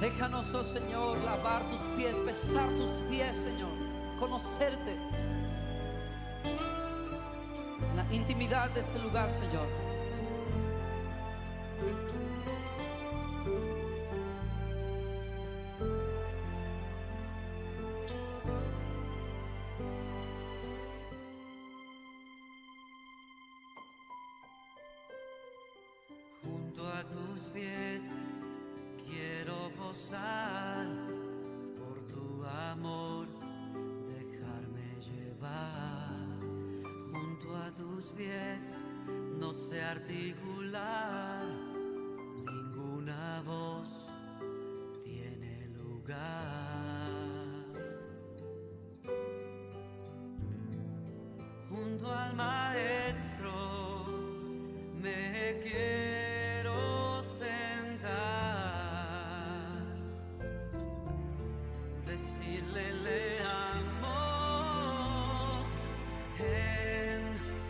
Déjanos, oh Señor, lavar tus pies, besar tus pies, Señor, conocerte en la intimidad de este lugar, Señor. Junto a tus pies quiero posar, por tu amor dejarme llevar. Junto a tus pies no sé articular, ninguna voz tiene lugar. Junto al Maestro me quiero sentar, decirle le amo en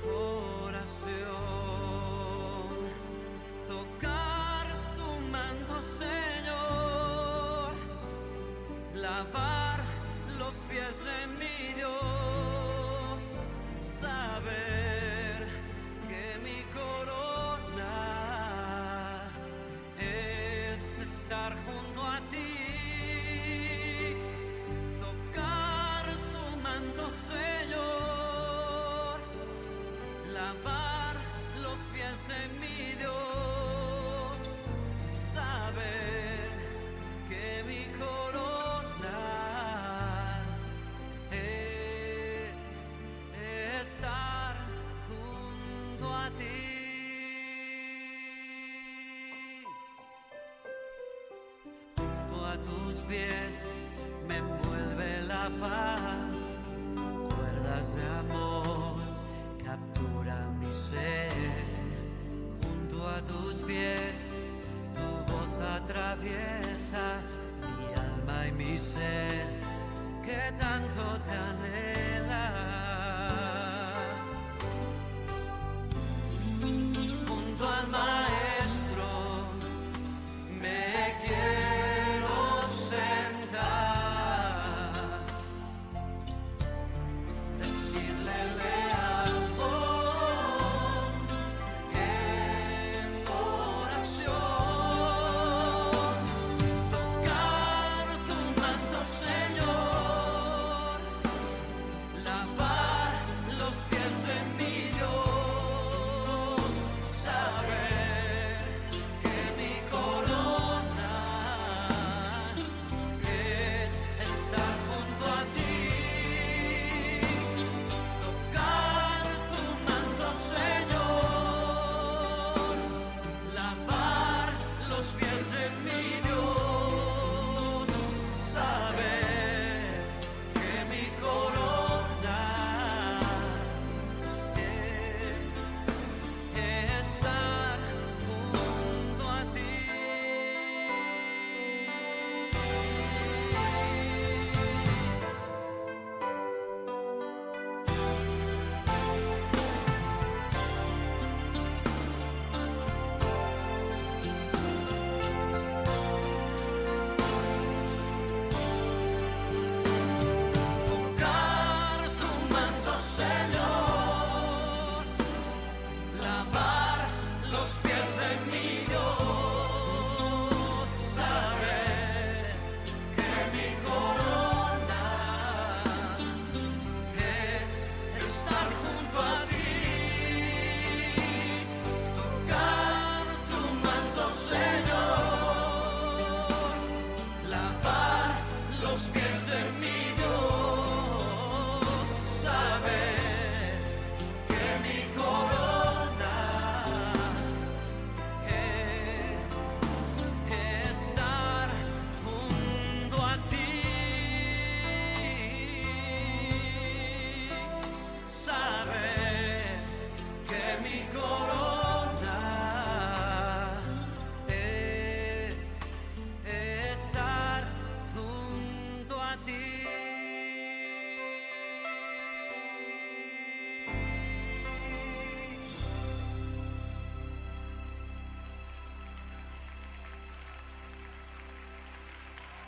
oración, tocar tu manto, Señor, lavar los pies de mi Dios, saber que mi corona es estar junto a ti, tocar tu manto, Señor, lavar los pies de mi Dios, saber que mi corona es estar junto a ti. Junto a tus pies me envuelve la paz, cuerdas de amor capturan mi ser. Junto a tus pies tu voz atraviesa mi alma y mi ser, que tanto te anhela. Junto al Maestro me quiero sentar,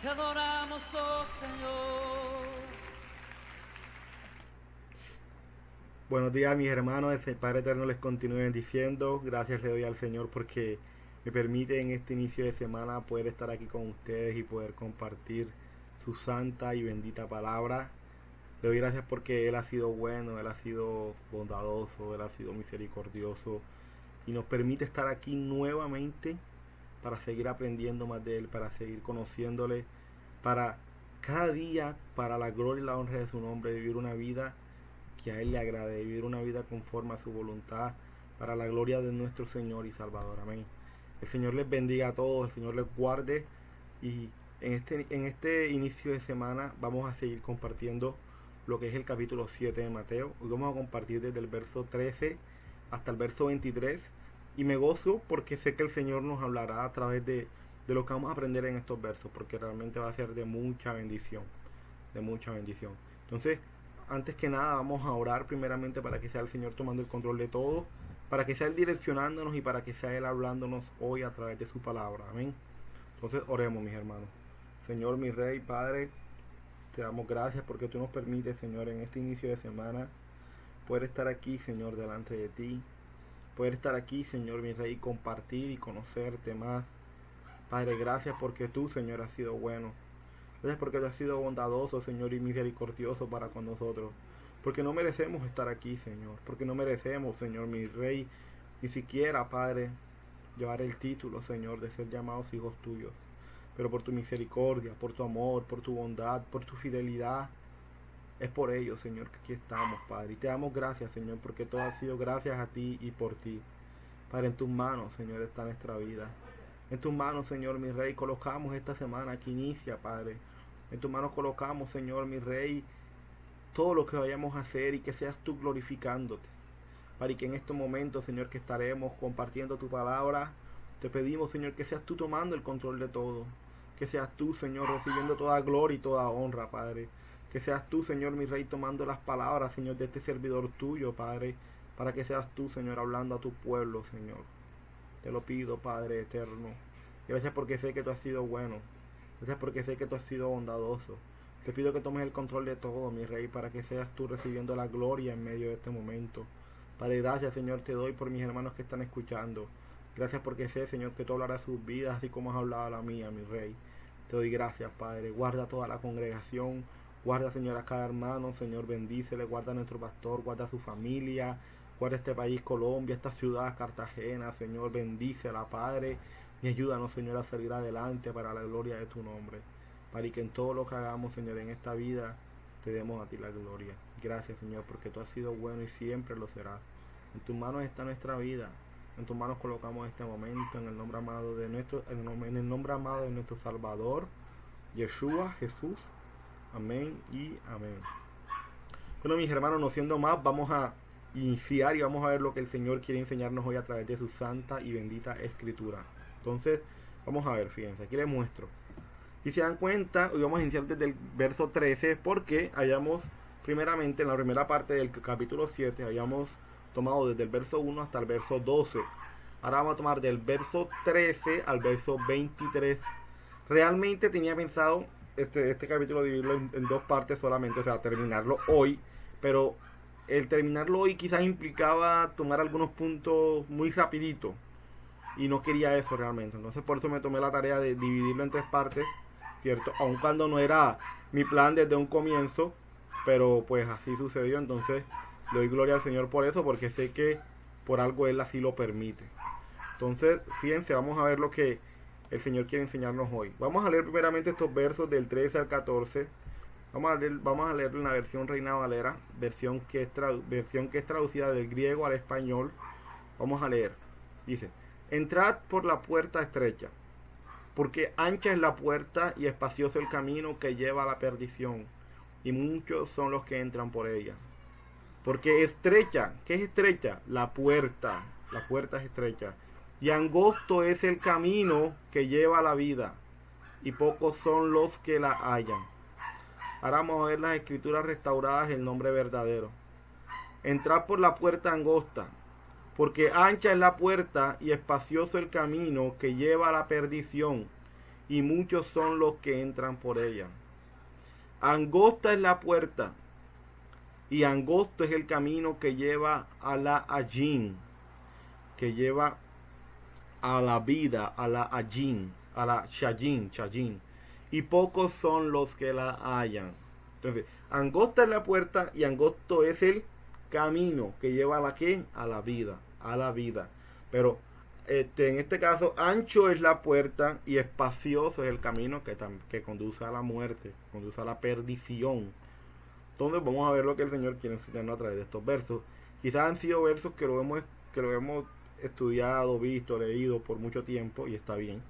Te adoramos, oh Señor. Buenos días, mis hermanos. El Padre Eterno les continúe bendiciendo. Gracias le doy al Señor porque me permite en este inicio de semana poder estar aquí con ustedes y poder compartir su santa y bendita palabra. Le doy gracias porque Él ha sido bueno, Él ha sido bondadoso, Él ha sido misericordioso y nos permite estar aquí nuevamente para seguir aprendiendo más de Él, para seguir conociéndole, para cada día, para la gloria y la honra de su nombre, vivir una vida que a Él le agrade, vivir una vida conforme a su voluntad, para la gloria de nuestro Señor y Salvador. Amén. El Señor les bendiga a todos, el Señor les guarde, y en este inicio de semana vamos a seguir compartiendo lo que es el capítulo 7 de Mateo. Hoy vamos a compartir desde el verso 13 hasta el verso 23, y me gozo porque sé que el Señor nos hablará a través de lo que vamos a aprender en estos versos, porque realmente va a ser de mucha bendición, de mucha bendición. Entonces, antes que nada vamos a orar primeramente para que sea el Señor tomando el control de todo, para que sea Él direccionándonos y para que sea Él hablándonos hoy a través de su palabra. Amén. Entonces oremos, mis hermanos. Señor, mi Rey, Padre, te damos gracias porque tú nos permites, Señor, en este inicio de semana poder estar aquí, Señor, delante de ti, poder estar aquí, Señor, mi Rey, compartir y conocerte más. Padre, gracias porque tú, Señor, has sido bueno. Gracias porque tú has sido bondadoso, Señor, y misericordioso para con nosotros. Porque no merecemos estar aquí, Señor. Porque no merecemos, Señor, mi Rey, ni siquiera, Padre, llevar el título, Señor, de ser llamados hijos tuyos. Pero por tu misericordia, por tu amor, por tu bondad, por tu fidelidad, es por ello, Señor, que aquí estamos, Padre. Y te damos gracias, Señor, porque todo ha sido gracias a ti y por ti. Padre, en tus manos, Señor, está nuestra vida. En tus manos, Señor, mi Rey, colocamos esta semana que inicia, Padre. En tus manos colocamos, Señor, mi Rey, todo lo que vayamos a hacer y que seas tú glorificándote. Padre, y que en estos momentos, Señor, que estaremos compartiendo tu palabra, te pedimos, Señor, que seas tú tomando el control de todo. Que seas tú, Señor, recibiendo toda gloria y toda honra, Padre. Que seas tú, Señor, mi Rey, tomando las palabras, Señor, de este servidor tuyo, Padre, para que seas tú, Señor, hablando a tu pueblo, Señor. Te lo pido, Padre eterno. Gracias porque sé que tú has sido bueno. Gracias porque sé que tú has sido bondadoso. Te pido que tomes el control de todo, mi Rey, para que seas tú recibiendo la gloria en medio de este momento. Padre, gracias, Señor, te doy por mis hermanos que están escuchando. Gracias porque sé, Señor, que tú hablarás sus vidas así como has hablado a la mía, mi Rey. Te doy gracias, Padre. Guarda toda la congregación. Guarda, Señor, a cada hermano. Señor, bendícele. Guarda a nuestro pastor. Guarda a su familia. Guarda este país, Colombia, esta ciudad, Cartagena. Señor, bendícela, Padre. Y ayúdanos, Señor, a salir adelante para la gloria de tu nombre. Para que en todo lo que hagamos, Señor, en esta vida, te demos a ti la gloria. Gracias, Señor, porque tú has sido bueno y siempre lo serás. En tus manos está nuestra vida. En tus manos colocamos este momento en el nombre amado de nuestro Salvador, Yeshua, Jesús. Amén y amén. Bueno, mis hermanos, no siendo más, vamos a iniciar y vamos a ver lo que el Señor quiere enseñarnos hoy a través de su santa y bendita escritura. Entonces, vamos a ver, fíjense, aquí les muestro. Si se dan cuenta, hoy vamos a iniciar desde el verso 13 porque hayamos, primeramente, en la primera parte del capítulo 7, hayamos tomado desde el verso 1 hasta el verso 12. Ahora vamos a tomar del verso 13 al verso 23. Realmente tenía pensado este capítulo dividirlo en dos partes solamente, o sea, terminarlo hoy, pero el terminarlo hoy quizás implicaba tomar algunos puntos muy rapidito y no quería eso realmente. Entonces por eso me tomé la tarea de dividirlo en tres partes, ¿cierto? Aun cuando no era mi plan desde un comienzo, pero pues así sucedió. Entonces le doy gloria al Señor por eso, porque sé que por algo Él así lo permite. Entonces, fíjense, vamos a ver lo que el Señor quiere enseñarnos hoy. Vamos a leer primeramente estos versos del 13 al 14. Vamos a leer en la versión Reina Valera, versión que es traducida del griego al español. Vamos a leer. Dice: entrad por la puerta estrecha, porque ancha es la puerta y espacioso el camino que lleva a la perdición, y muchos son los que entran por ella. Porque estrecha, ¿qué es estrecha? La puerta es estrecha. Y angosto es el camino que lleva a la vida, y pocos son los que la hallan. Ahora vamos a ver las escrituras restauradas en nombre verdadero. Entrad por la puerta angosta, porque ancha es la puerta y espacioso el camino que lleva a la perdición, y muchos son los que entran por ella. Angosta es la puerta, y angosto es el camino que lleva a la Allín, que lleva a la vida, a la Allín, a la Shayín, y pocos son los que la hallan. Entonces, angosta es la puerta y angosto es el camino que lleva a la ¿qué? A la vida, a la vida. Pero en este caso, ancho es la puerta y espacioso es el camino que conduce a la muerte, conduce a la perdición. Entonces vamos a ver lo que el Señor quiere enseñarnos a través de estos versos. Quizás han sido versos que lo hemos estudiado, visto, leído por mucho tiempo y está bien.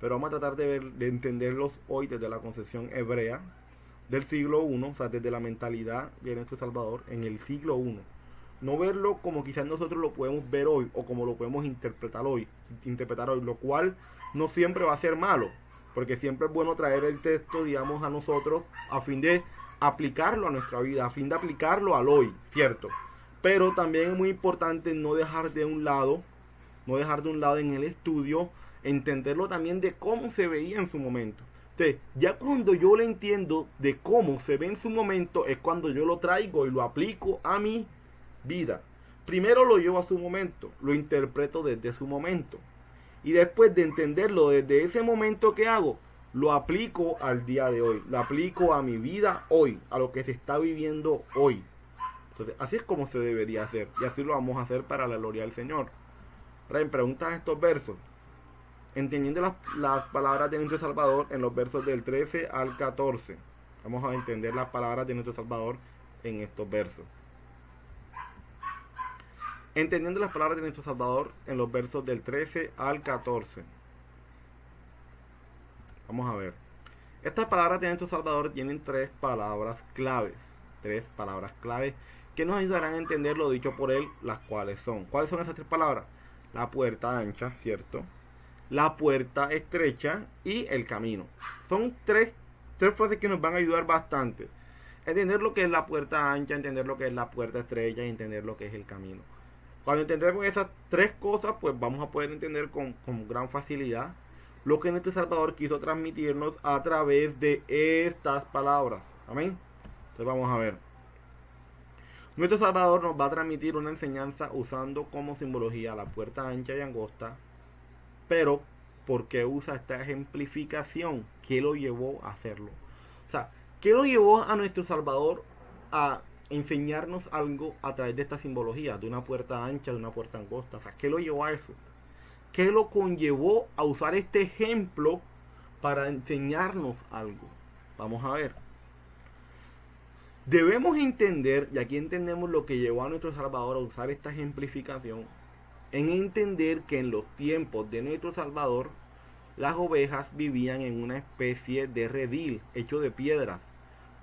Pero vamos a tratar de entenderlos hoy desde la concepción hebrea del siglo I, o sea, desde la mentalidad de nuestro Salvador en el siglo I. No verlo como quizás nosotros lo podemos ver hoy o como lo podemos interpretar hoy, lo cual no siempre va a ser malo, porque siempre es bueno traer el texto, digamos, a nosotros a fin de aplicarlo a nuestra vida, a fin de aplicarlo al hoy, ¿cierto? Pero también es muy importante no dejar de un lado en el estudio, entenderlo también de cómo se veía en su momento. Entonces, ya cuando yo lo entiendo de cómo se ve en su momento, es cuando yo lo traigo y lo aplico a mi vida. Primero lo llevo a su momento, lo interpreto desde su momento. Y después de entenderlo desde ese momento que hago, lo aplico al día de hoy, lo aplico a mi vida hoy, a lo que se está viviendo hoy. Entonces, así es como se debería hacer, y así lo vamos a hacer para la gloria del Señor. Ahora, en preguntas estos versos, entendiendo las palabras de nuestro Salvador en los versos del 13 al 14. Vamos a entender las palabras de nuestro Salvador en estos versos. Entendiendo las palabras de nuestro Salvador en los versos del 13 al 14. Vamos a ver. Estas palabras de nuestro Salvador tienen tres palabras claves. Tres palabras claves que nos ayudarán a entender lo dicho por él, las cuales son. ¿Cuáles son esas tres palabras? La puerta ancha, ¿cierto? La puerta estrecha y el camino. Son tres frases que nos van a ayudar bastante. Entender lo que es la puerta ancha, entender lo que es la puerta estrecha y entender lo que es el camino. Cuando entendemos esas tres cosas, pues vamos a poder entender con gran facilidad lo que nuestro Salvador quiso transmitirnos a través de estas palabras. Amén. Entonces vamos a ver. Nuestro Salvador nos va a transmitir una enseñanza usando como simbología la puerta ancha y angosta. Pero, ¿por qué usa esta ejemplificación? ¿Qué lo llevó a hacerlo? O sea, ¿qué lo llevó a nuestro Salvador a enseñarnos algo a través de esta simbología? De una puerta ancha, de una puerta angosta. O sea, ¿qué lo llevó a eso? ¿Qué lo conllevó a usar este ejemplo para enseñarnos algo? Vamos a ver. Debemos entender, y aquí entendemos lo que llevó a nuestro Salvador a usar esta ejemplificación, en entender que en los tiempos de nuestro Salvador, las ovejas vivían en una especie de redil hecho de piedras,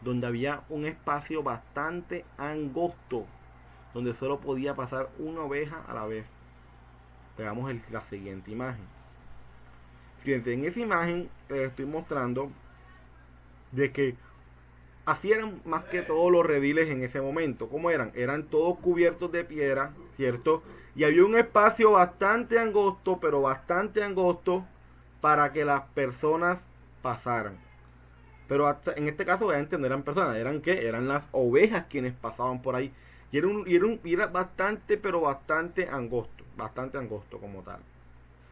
donde había un espacio bastante angosto, donde solo podía pasar una oveja a la vez. Veamos la siguiente imagen. Fíjense, en esa imagen les estoy mostrando de que así eran más que todos los rediles en ese momento. ¿Cómo eran? Eran todos cubiertos de piedra, ¿cierto? Y había un espacio bastante angosto, pero bastante angosto, para que las personas pasaran. Pero hasta, en este caso, obviamente no eran personas, ¿eran qué? Eran las ovejas quienes pasaban por ahí. Y era bastante, pero bastante angosto como tal.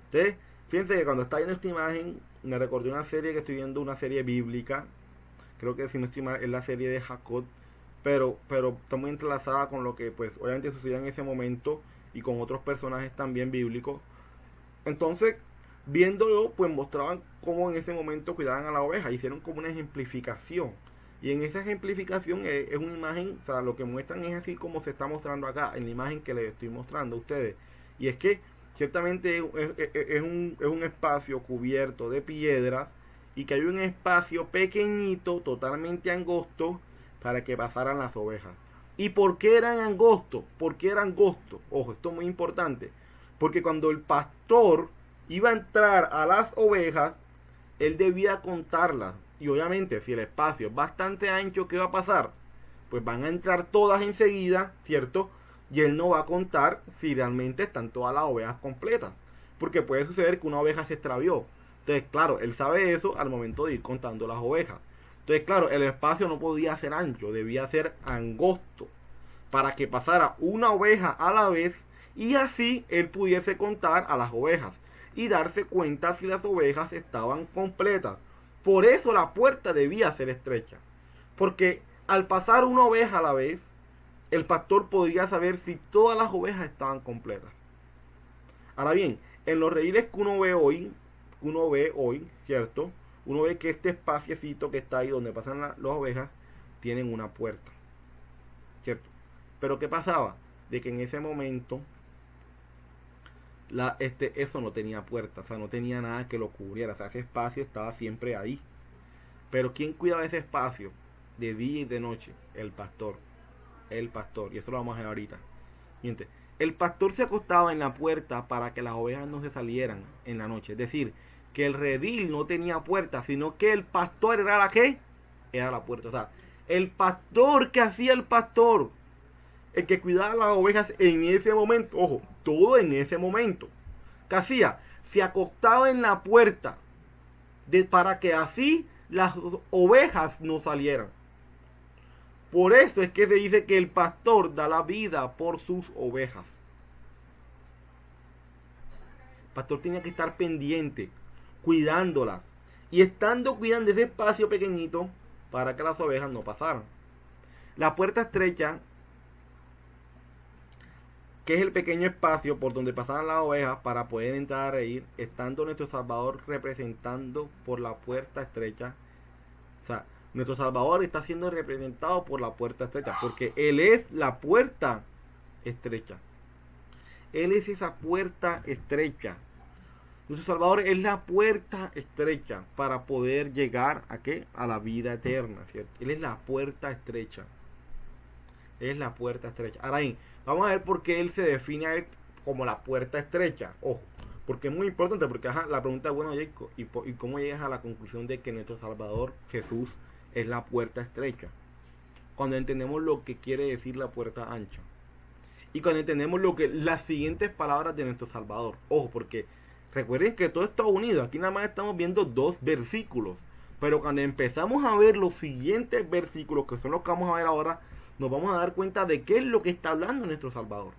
Entonces, fíjense que cuando está viendo esta imagen, me recordé una serie que estoy viendo, una serie bíblica. Creo que si no estoy mal, es la serie de Jacob. Pero está muy entrelazada con lo que pues obviamente sucedía en ese momento y con otros personajes también bíblicos. Entonces, viéndolo, pues mostraban cómo en ese momento cuidaban a la oveja. Hicieron como una ejemplificación. Y en esa ejemplificación es una imagen, o sea, lo que muestran es así como se está mostrando acá, en la imagen que les estoy mostrando a ustedes. Y es que ciertamente es un espacio cubierto de piedras y que hay un espacio pequeñito, totalmente angosto, para que pasaran las ovejas. ¿Y por qué eran angostos? ¿Por qué eran angostos? Ojo, esto es muy importante. Porque cuando el pastor iba a entrar a las ovejas, él debía contarlas. Y obviamente, si el espacio es bastante ancho, ¿qué va a pasar? Pues van a entrar todas enseguida, ¿cierto? Y él no va a contar si realmente están todas las ovejas completas. Porque puede suceder que una oveja se extravió. Entonces, claro, él sabe eso al momento de ir contando las ovejas. Entonces, claro, el espacio no podía ser ancho, debía ser angosto, para que pasara una oveja a la vez y así él pudiese contar a las ovejas y darse cuenta si las ovejas estaban completas. Por eso la puerta debía ser estrecha, porque al pasar una oveja a la vez, el pastor podría saber si todas las ovejas estaban completas. Ahora bien, en los rediles que uno ve hoy, ¿cierto? Uno ve que este espaciecito que está ahí donde pasan las ovejas tienen una puerta, ¿cierto? Pero ¿qué pasaba? De que en ese momento eso no tenía puerta, o sea, no tenía nada que lo cubriera, o sea, ese espacio estaba siempre ahí. Pero ¿quién cuidaba ese espacio de día y de noche? El pastor, y eso lo vamos a ver ahorita. Miente, el pastor se acostaba en la puerta para que las ovejas no se salieran en la noche, es decir, que el redil no tenía puerta, sino que el pastor era la que era la puerta, o sea, el pastor, que hacía el pastor, el que cuidaba las ovejas en ese momento, ojo, todo en ese momento, ¿qué hacía? Se acostaba en la puerta para que así las ovejas no salieran. Por eso es que se dice que el pastor da la vida por sus ovejas. El pastor tenía que estar pendiente, cuidándolas, y estando cuidando ese espacio pequeñito para que las ovejas no pasaran. La puerta estrecha, que es el pequeño espacio por donde pasaban las ovejas para poder entrar e ir, estando nuestro Salvador representando por la puerta estrecha. O sea, nuestro Salvador está siendo representado por la puerta estrecha, porque Él es la puerta estrecha. Él es esa puerta estrecha. Nuestro Salvador es la puerta estrecha para poder llegar ¿a qué? A la vida eterna, ¿cierto? Él es la puerta estrecha. Es la puerta estrecha. Ahora bien, vamos a ver por qué Él se define a Él como la puerta estrecha. Ojo, porque es muy importante, porque la pregunta es, bueno, Jacob, ¿y cómo llegas a la conclusión de que nuestro Salvador, Jesús, es la puerta estrecha? Cuando entendemos lo que quiere decir la puerta ancha. Y cuando entendemos las siguientes palabras de nuestro Salvador. Ojo, porque recuerden que todo está unido. Aquí nada más estamos viendo 2 versículos. Pero cuando empezamos a ver los siguientes versículos, que son los que vamos a ver ahora, nos vamos a dar cuenta de qué es lo que está hablando nuestro Salvador.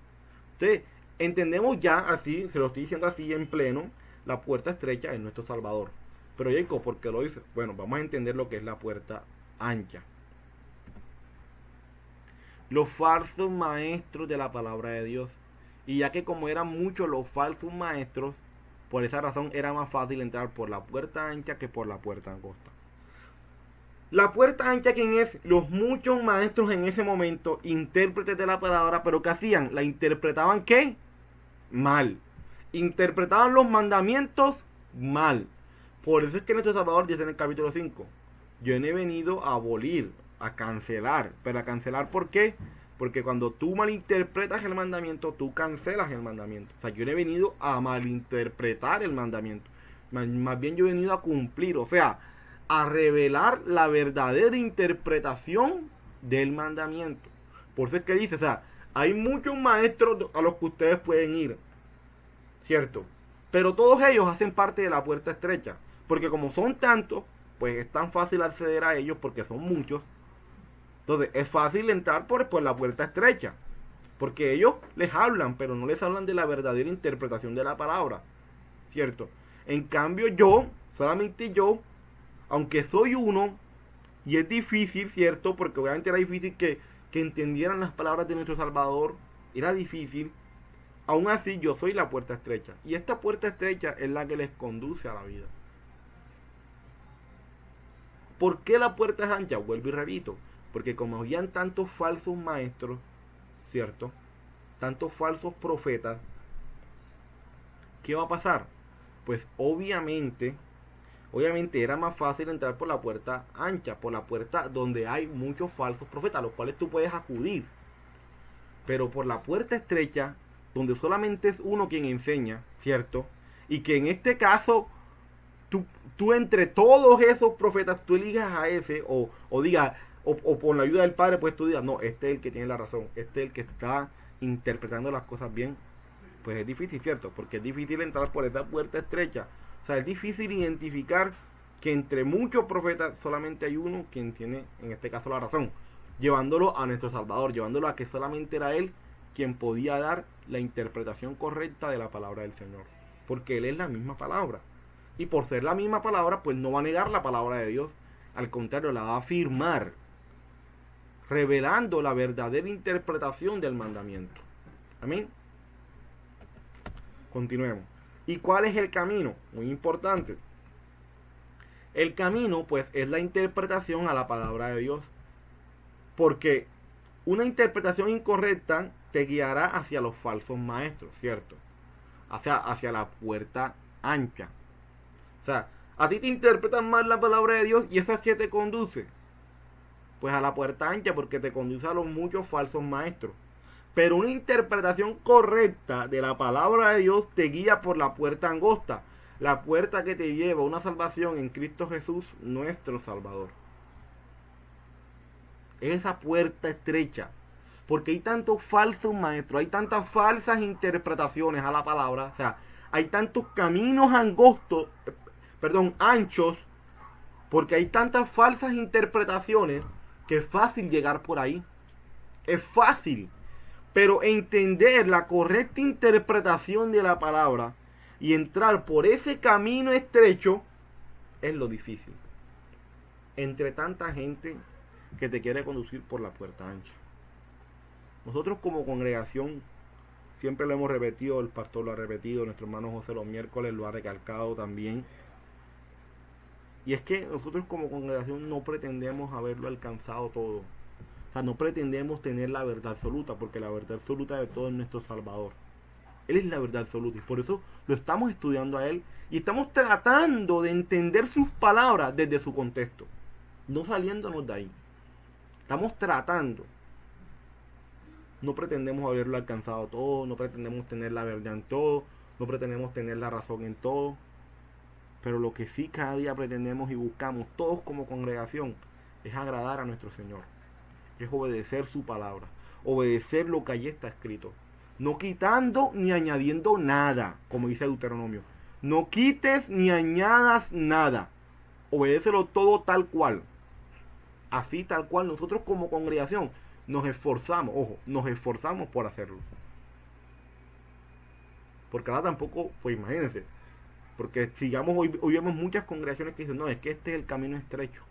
Entonces, entendemos ya así, se lo estoy diciendo así en pleno, la puerta estrecha es nuestro Salvador. Pero Jacob, ¿por qué lo dice? Bueno, vamos a entender lo que es la puerta ancha. Los falsos maestros de la palabra de Dios. Y ya que como eran muchos los falsos maestros, por esa razón era más fácil entrar por la puerta ancha que por la puerta angosta. La puerta ancha, ¿quién es? Los muchos maestros en ese momento, intérpretes de la palabra, pero ¿qué hacían? La interpretaban ¿qué? Mal. Interpretaban los mandamientos mal. Por eso es que nuestro Salvador dice en el capítulo 5, yo no he venido a abolir, a cancelar. ¿Pero a cancelar por qué? Porque cuando tú malinterpretas el mandamiento, tú cancelas el mandamiento. O sea, yo no he venido a malinterpretar el mandamiento. Más bien yo he venido a cumplir, o sea, a revelar la verdadera interpretación del mandamiento. Por eso es que dice, o sea, hay muchos maestros a los que ustedes pueden ir, ¿cierto? Pero todos ellos hacen parte de la puerta estrecha, porque como son tantos, pues es tan fácil acceder a ellos porque son muchos. Entonces es fácil entrar por la puerta estrecha, porque ellos les hablan, pero no les hablan de la verdadera interpretación de la palabra, ¿cierto? En cambio solamente yo, aunque soy uno, y es difícil, ¿cierto? Porque obviamente era difícil que entendieran las palabras de nuestro Salvador, era difícil. Aún así yo soy la puerta estrecha, y esta puerta estrecha es la que les conduce a la vida. ¿Por qué la puerta es ancha? Vuelvo y repito, porque como habían tantos falsos maestros, ¿cierto? Tantos falsos profetas, ¿qué va a pasar? Pues obviamente era más fácil entrar por la puerta ancha, por la puerta donde hay muchos falsos profetas, a los cuales tú puedes acudir. Pero por la puerta estrecha, donde solamente es uno quien enseña, ¿cierto? Y que en este caso, tú entre todos esos profetas, tú elijas a ese, o digas, o por la ayuda del Padre, pues tú digas, no, este es el que tiene la razón, este es el que está interpretando las cosas bien. Pues es difícil, ¿cierto? Porque es difícil entrar por esa puerta estrecha, O sea, es difícil identificar que entre muchos profetas solamente hay uno quien tiene, en este caso, la razón, llevándolo a nuestro Salvador, llevándolo a que solamente era Él quien podía dar la interpretación correcta de la palabra del Señor, porque Él es la misma palabra, y por ser la misma palabra, pues no va a negar la palabra de Dios, al contrario, la va a afirmar, revelando la verdadera interpretación del mandamiento. Amén. Continuemos. ¿Y cuál es el camino? Muy importante. El camino, pues, es la interpretación a la palabra de Dios. Porque una interpretación incorrecta te guiará hacia los falsos maestros, ¿cierto? Hacia la puerta ancha. O sea, a ti te interpretan mal la palabra de Dios y eso es que te conduce. Pues a la puerta ancha, porque te conduce a los muchos falsos maestros. Pero una interpretación correcta de la palabra de Dios te guía por la puerta angosta. La puerta que te lleva a una salvación en Cristo Jesús, nuestro Salvador. Esa puerta estrecha. Porque hay tantos falsos maestros, hay tantas falsas interpretaciones a la palabra. O sea, hay tantos caminos anchos. Porque hay tantas falsas interpretaciones que es fácil llegar por ahí. Es fácil. Pero entender la correcta interpretación de la palabra y entrar por ese camino estrecho es lo difícil. Entre tanta gente que te quiere conducir por la puerta ancha. Nosotros como congregación siempre lo hemos repetido, el pastor lo ha repetido, nuestro hermano José los miércoles lo ha recalcado también. Y es que nosotros como congregación no pretendemos haberlo alcanzado todo. O sea, no pretendemos tener la verdad absoluta, porque la verdad absoluta de todo es nuestro Salvador. Él es la verdad absoluta y por eso lo estamos estudiando a Él y estamos tratando de entender sus palabras desde su contexto, no saliéndonos de ahí. Estamos tratando. No pretendemos haberlo alcanzado todo, no pretendemos tener la verdad en todo, no pretendemos tener la razón en todo, pero lo que sí cada día pretendemos y buscamos todos como congregación es agradar a nuestro Señor. Es obedecer su palabra, obedecer lo que allí está escrito, no quitando ni añadiendo nada, como dice Deuteronomio. No quites ni añadas nada, obedécelo todo tal cual. Así tal cual nosotros como congregación nos esforzamos, nos esforzamos por hacerlo. Porque ahora tampoco, pues imagínense, porque sigamos hoy vemos muchas congregaciones que dicen, no, es que este es el camino estrecho,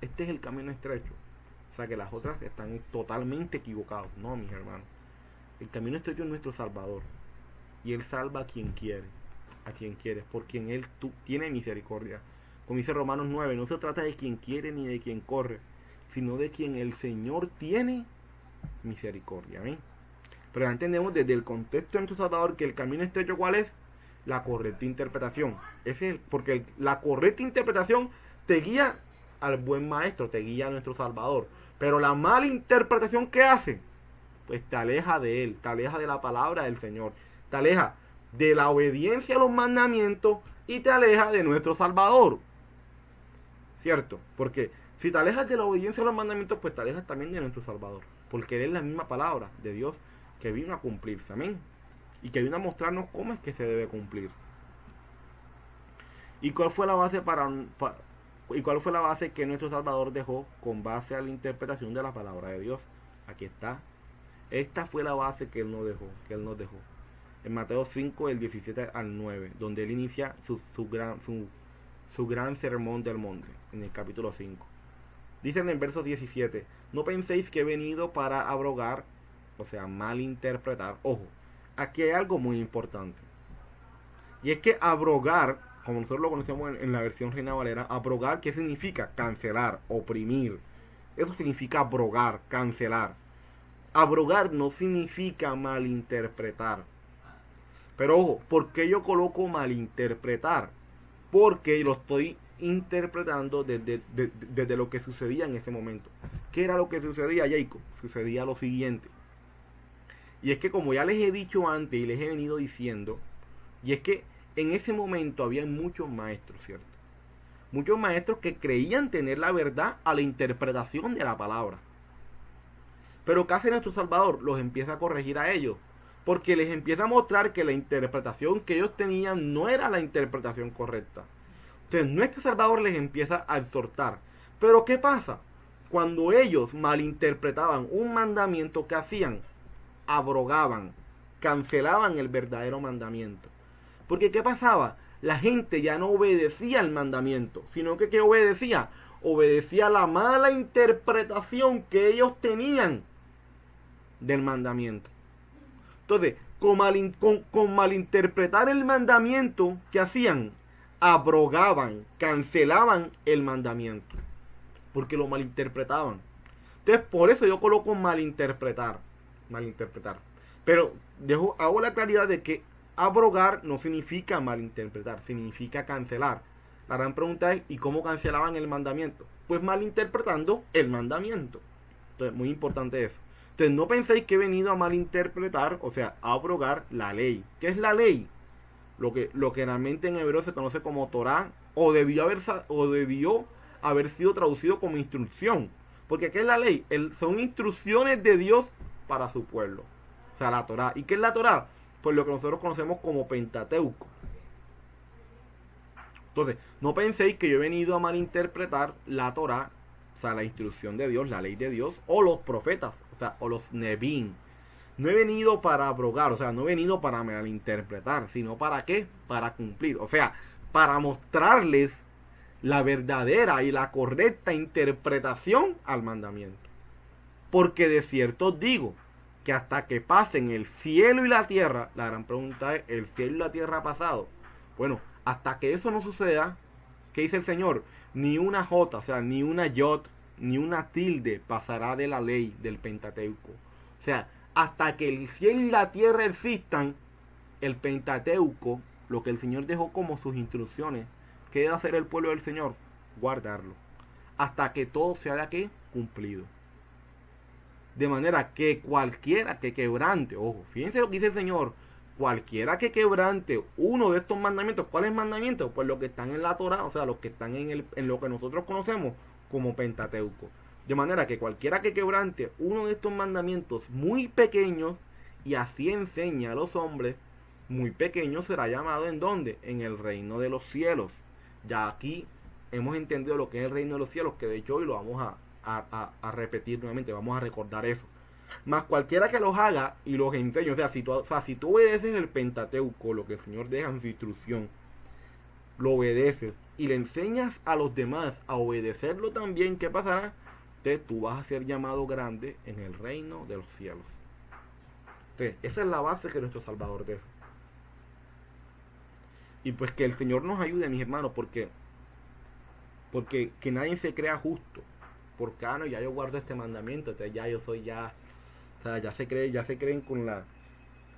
este es el camino estrecho. O sea que las otras están totalmente equivocadas. No, mis hermanos. El camino estrecho es nuestro Salvador. Y Él salva a quien quiere. A quien quiere. Por quien Él tiene misericordia. Como dice Romanos 9. No se trata de quien quiere ni de quien corre. Sino de quien el Señor tiene misericordia. ¿Amén? Pero ya entendemos desde el contexto de nuestro Salvador que el camino estrecho, ¿cuál es? La correcta interpretación. Porque la correcta interpretación te guía al buen maestro, te guía a nuestro Salvador. Pero la mala interpretación que hace, pues te aleja de Él, te aleja de la palabra del Señor, te aleja de la obediencia a los mandamientos y te aleja de nuestro Salvador. ¿Cierto? Porque si te alejas de la obediencia a los mandamientos, pues te alejas también de nuestro Salvador. Porque Él es la misma palabra de Dios que vino a cumplirse. Amén. Y que vino a mostrarnos cómo es que se debe cumplir. ¿Y cuál fue la base ¿Y cuál fue la base que nuestro Salvador dejó con base a la interpretación de la palabra de Dios? Aquí está. Esta fue la base que Él nos dejó. En Mateo 5, del 17 al 9, donde Él inicia su gran sermón del monte, en el capítulo 5. Dice en el verso 17, no penséis que he venido para abrogar, o sea, malinterpretar. Ojo, aquí hay algo muy importante. Y es que abrogar, como nosotros lo conocemos en la versión Reina Valera, abrogar, ¿qué significa? Cancelar, oprimir. Eso significa abrogar, cancelar. Abrogar no significa malinterpretar. Pero ojo, ¿por qué yo coloco malinterpretar? Porque lo estoy interpretando desde lo que sucedía en ese momento. ¿Qué era lo que sucedía, Jacob? Sucedía lo siguiente. Y es que como ya les he dicho antes y les he venido diciendo, y es que en ese momento había muchos maestros, ¿cierto? Muchos maestros que creían tener la verdad a la interpretación de la palabra. Pero ¿qué hace nuestro Salvador? Los empieza a corregir a ellos. Porque les empieza a mostrar que la interpretación que ellos tenían no era la interpretación correcta. Entonces nuestro Salvador les empieza a exhortar. Pero ¿qué pasa? Cuando ellos malinterpretaban un mandamiento que hacían, abrogaban, cancelaban el verdadero mandamiento. Porque ¿qué pasaba? La gente ya no obedecía el mandamiento, sino que ¿qué obedecía? Obedecía la mala interpretación que ellos tenían del mandamiento. Entonces, con malinterpretar el mandamiento, ¿qué hacían? Abrogaban, cancelaban el mandamiento, porque lo malinterpretaban. Entonces, por eso yo coloco malinterpretar. Pero hago la claridad de que abrogar no significa malinterpretar, significa cancelar. La gran pregunta es, ¿y cómo cancelaban el mandamiento? Pues malinterpretando el mandamiento. Entonces, muy importante eso. Entonces, no penséis que he venido a malinterpretar, o sea, a abrogar la ley. ¿Qué es la ley? Lo que realmente en hebreo se conoce como Torah, o debió haber sido traducido como instrucción. Porque ¿qué es la ley? Son instrucciones de Dios para su pueblo. O sea, la Torah. ¿Y qué es la Torah? Pues lo que nosotros conocemos como Pentateuco. Entonces, no penséis que yo he venido a malinterpretar la Torah, o sea, la instrucción de Dios, la ley de Dios, o los profetas, o sea, o los Nebim. No he venido para abrogar, o sea, no he venido para malinterpretar, sino ¿para qué? Para cumplir, o sea, para mostrarles la verdadera y la correcta interpretación al mandamiento. Porque de cierto os digo que hasta que pasen el cielo y la tierra, la gran pregunta es, ¿el cielo y la tierra ha pasado? Bueno, hasta que eso no suceda, ¿qué dice el Señor? Ni una jota, o sea, ni una yod, ni una tilde pasará de la ley del Pentateuco. O sea, hasta que el cielo y la tierra existan, el Pentateuco, lo que el Señor dejó como sus instrucciones, ¿qué debe hacer el pueblo del Señor? Guardarlo. Hasta que todo se haya cumplido. De manera que cualquiera que quebrante, ojo, fíjense lo que dice el Señor, cualquiera que quebrante uno de estos mandamientos. ¿Cuáles mandamientos? Pues los que están en la Torah, o sea, los que están en lo que nosotros conocemos como Pentateuco. De manera que cualquiera que quebrante uno de estos mandamientos muy pequeños y así enseña a los hombres, muy pequeño será llamado ¿en dónde? En el reino de los cielos. Ya aquí hemos entendido lo que es el reino de los cielos, que de hecho hoy lo vamos a repetir nuevamente, vamos a recordar eso. Más cualquiera que los haga y los enseñe, o sea, si tú obedeces el Pentateuco, lo que el Señor deja en su instrucción, lo obedeces y le enseñas a los demás a obedecerlo también, ¿qué pasará? Entonces tú vas a ser llamado grande en el reino de los cielos. Entonces, esa es la base que nuestro Salvador deja. Y pues que el Señor nos ayude, mis hermanos, porque que nadie se crea justo. Porque no, ya yo guardo este mandamiento, entonces ya yo soy ya, o sea, ya se creen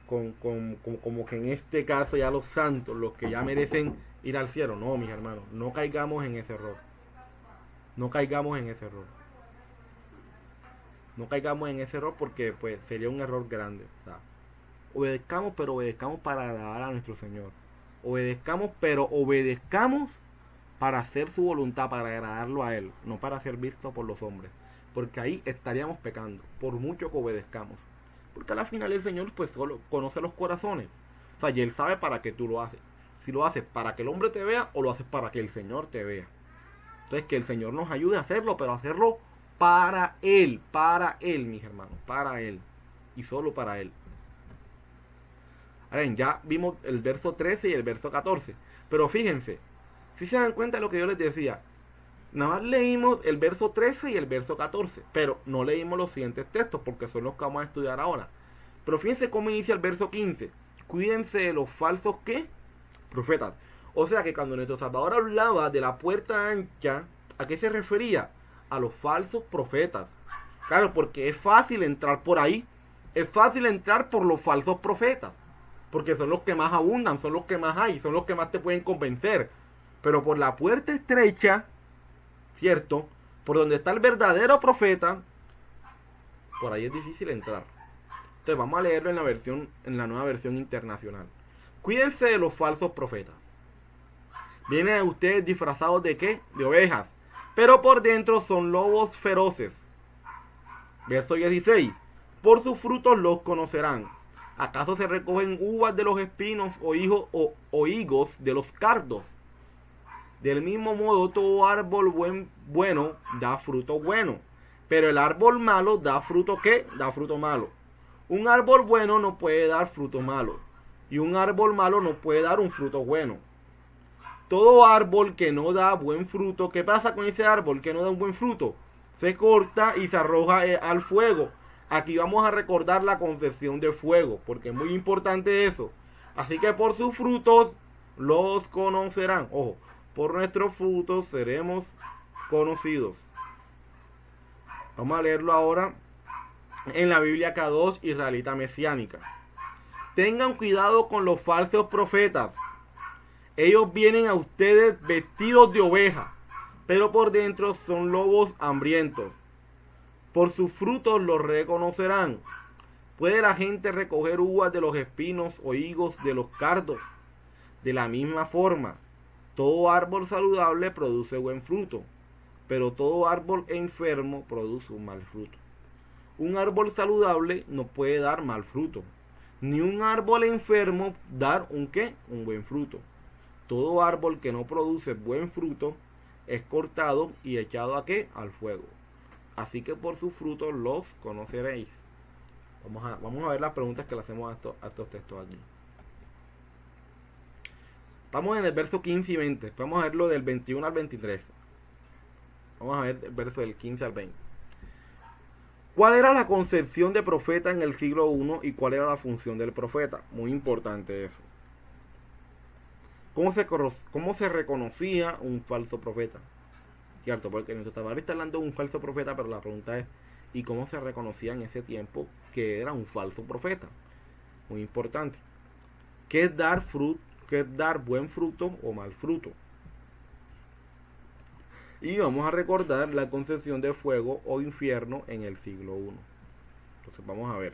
como que en este caso ya los santos, los que ya merecen ir al cielo. No, mis hermanos, no caigamos en ese error. No caigamos en ese error. No caigamos en ese error porque pues sería un error grande. O sea, obedezcamos, pero obedezcamos para agradar a nuestro Señor. Obedezcamos, pero obedezcamos para hacer su voluntad, para agradarlo a Él, no para ser visto por los hombres. Porque ahí estaríamos pecando, por mucho que obedezcamos. Porque al final el Señor pues solo conoce los corazones. O sea, y Él sabe para qué tú lo haces. Si lo haces para que el hombre te vea o lo haces para que el Señor te vea. Entonces que el Señor nos ayude a hacerlo, pero hacerlo para Él, mis hermanos, para Él. Y solo para Él. Ahora bien, ya vimos el verso 13 y el verso 14. Pero fíjense, si se dan cuenta de lo que yo les decía, nada más leímos el verso 13 y el verso 14, pero no leímos los siguientes textos porque son los que vamos a estudiar ahora. Pero fíjense cómo inicia el verso 15. Cuídense de los falsos, ¿qué? Profetas. O sea que cuando nuestro Salvador hablaba de la puerta ancha, ¿a qué se refería? A los falsos profetas. Claro, porque es fácil entrar por ahí. Es fácil entrar por los falsos profetas. Porque son los que más abundan, son los que más hay, son los que más te pueden convencer. Pero por la puerta estrecha, ¿cierto? Por donde está el verdadero profeta, por ahí es difícil entrar. Entonces vamos a leerlo en la nueva versión internacional. Cuídense de los falsos profetas. Vienen ustedes disfrazados de ¿qué? De ovejas. Pero por dentro son lobos feroces. Verso 16. Por sus frutos los conocerán. ¿Acaso se recogen uvas de los espinos o higos de los cardos? Del mismo modo, todo árbol bueno da fruto bueno, pero el árbol malo da fruto ¿qué? Da fruto malo. Un árbol bueno no puede dar fruto malo, y un árbol malo no puede dar un fruto bueno. Todo árbol que no da buen fruto, ¿qué pasa con ese árbol que no da un buen fruto? Se corta y se arroja al fuego. Aquí vamos a recordar la concepción de fuego, porque es muy importante eso. Así que por sus frutos los conocerán. Ojo, por nuestros frutos seremos conocidos. Vamos a leerlo ahora en la Biblia K2 Israelita Mesiánica. Tengan cuidado con los falsos profetas. Ellos vienen a ustedes vestidos de oveja, pero por dentro son lobos hambrientos. Por sus frutos los reconocerán. ¿Puede la gente recoger uvas de los espinos o higos de los cardos? De la misma forma, todo árbol saludable produce buen fruto, pero todo árbol enfermo produce un mal fruto. Un árbol saludable no puede dar mal fruto, ni un árbol enfermo dar un ¿qué? Un buen fruto. Todo árbol que no produce buen fruto es cortado y echado ¿a qué? Al fuego. Así que por sus frutos los conoceréis. Vamos a ver las preguntas que le hacemos a estos textos aquí. Estamos en el verso 15 y 20. Vamos a verlo del 21 al 23. Vamos a ver el verso del 15 al 20. ¿Cuál era la concepción de profeta en el siglo I y cuál era la función del profeta? Muy importante eso. ¿Cómo se reconocía un falso profeta? Cierto, porque nuestro Tabaré está hablando de un falso profeta, pero la pregunta es, ¿y cómo se reconocía en ese tiempo que era un falso profeta? Muy importante. ¿Qué es dar buen fruto o mal fruto? Y vamos a recordar la concepción de fuego o infierno en el siglo I. Entonces vamos a ver.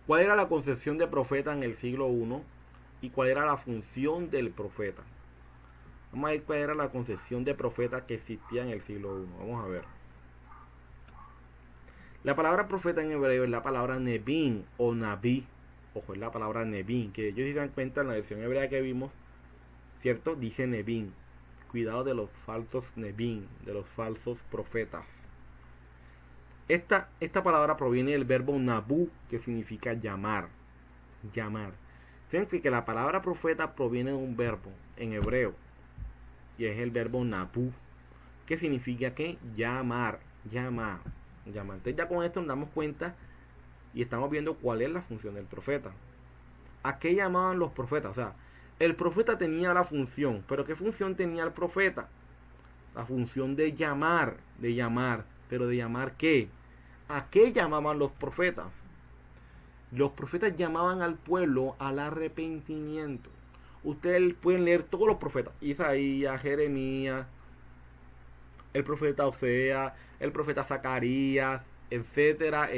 ¿Cuál era la concepción de profeta en el siglo I y cuál era la función del profeta? Vamos a ver cuál era la concepción de profeta que existía en el siglo I. Vamos a ver. La palabra profeta en hebreo es la palabra nebín o nabí. Ojo, es la palabra nebín, que ellos se dan cuenta en la versión hebrea que vimos, ¿cierto? Dice nebín. Cuidado de los falsos nebín, de los falsos profetas. Esta palabra proviene del verbo nabú, que significa llamar. Llamar. Fíjense que la palabra profeta proviene de un verbo en hebreo, y es el verbo nabú, que significa que llamar. Entonces ya con esto nos damos cuenta y estamos viendo cuál es la función del profeta. ¿A qué llamaban los profetas? O sea, el profeta tenía la función, pero ¿qué función tenía el profeta? La función de llamar, pero ¿de llamar qué? ¿A qué llamaban los profetas? Los profetas llamaban al pueblo al arrepentimiento. Ustedes pueden leer todos los profetas, Isaías, Jeremías, el profeta Oseas, el profeta Zacarías, etcétera.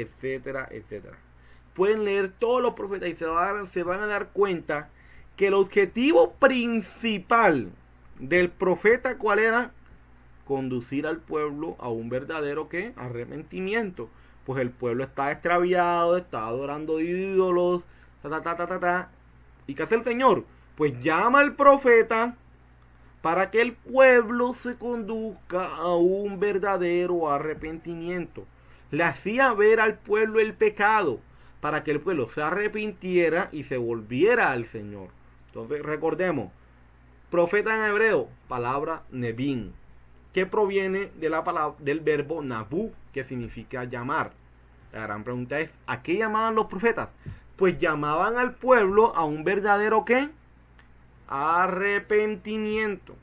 Pueden leer todos los profetas y se van a dar cuenta que el objetivo principal del profeta, ¿cuál era? Conducir al pueblo a un verdadero ¿qué? Arrepentimiento. Pues el pueblo está extraviado, está adorando ídolos, ¿Y qué hace el Señor? Pues llama al profeta para que el pueblo se conduzca a un verdadero arrepentimiento. Le hacía ver al pueblo el pecado para que el pueblo se arrepintiera y se volviera al Señor. Entonces recordemos, profeta en hebreo, palabra nebín, que proviene de la palabra, del verbo nabú, que significa llamar. La gran pregunta es, ¿a qué llamaban los profetas? Pues llamaban al pueblo a un verdadero ¿qué? Arrepentimiento.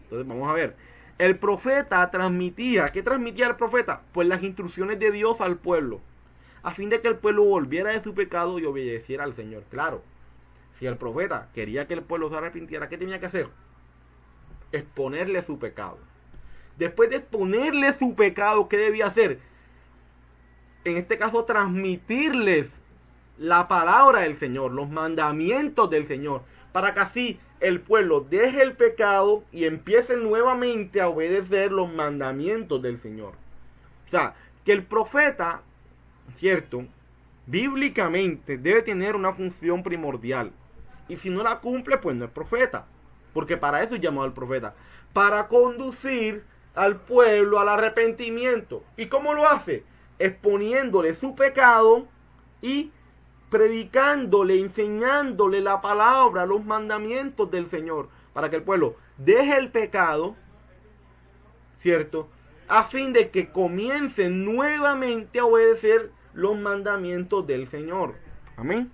Entonces vamos a ver, el profeta transmitía, ¿qué transmitía el profeta? Pues las instrucciones de Dios al pueblo, a fin de que el pueblo volviera de su pecado y obedeciera al Señor. Claro, si el profeta quería que el pueblo se arrepintiera, ¿qué tenía que hacer? Exponerle su pecado. Después de exponerle su pecado, ¿qué debía hacer? En este caso, transmitirles la palabra del Señor, los mandamientos del Señor, para que así el pueblo deje el pecado y empiece nuevamente a obedecer los mandamientos del Señor. O sea, que el profeta, ¿cierto? bíblicamente debe tener una función primordial. Y si no la cumple, pues no es profeta. Porque para eso es llamado el profeta. Para conducir al pueblo al arrepentimiento. ¿Y cómo lo hace? Exponiéndole su pecado y predicándole, enseñándole la palabra, los mandamientos del Señor. Para que el pueblo deje el pecado, ¿cierto? A fin de que comience nuevamente a obedecer los mandamientos del Señor. Amén.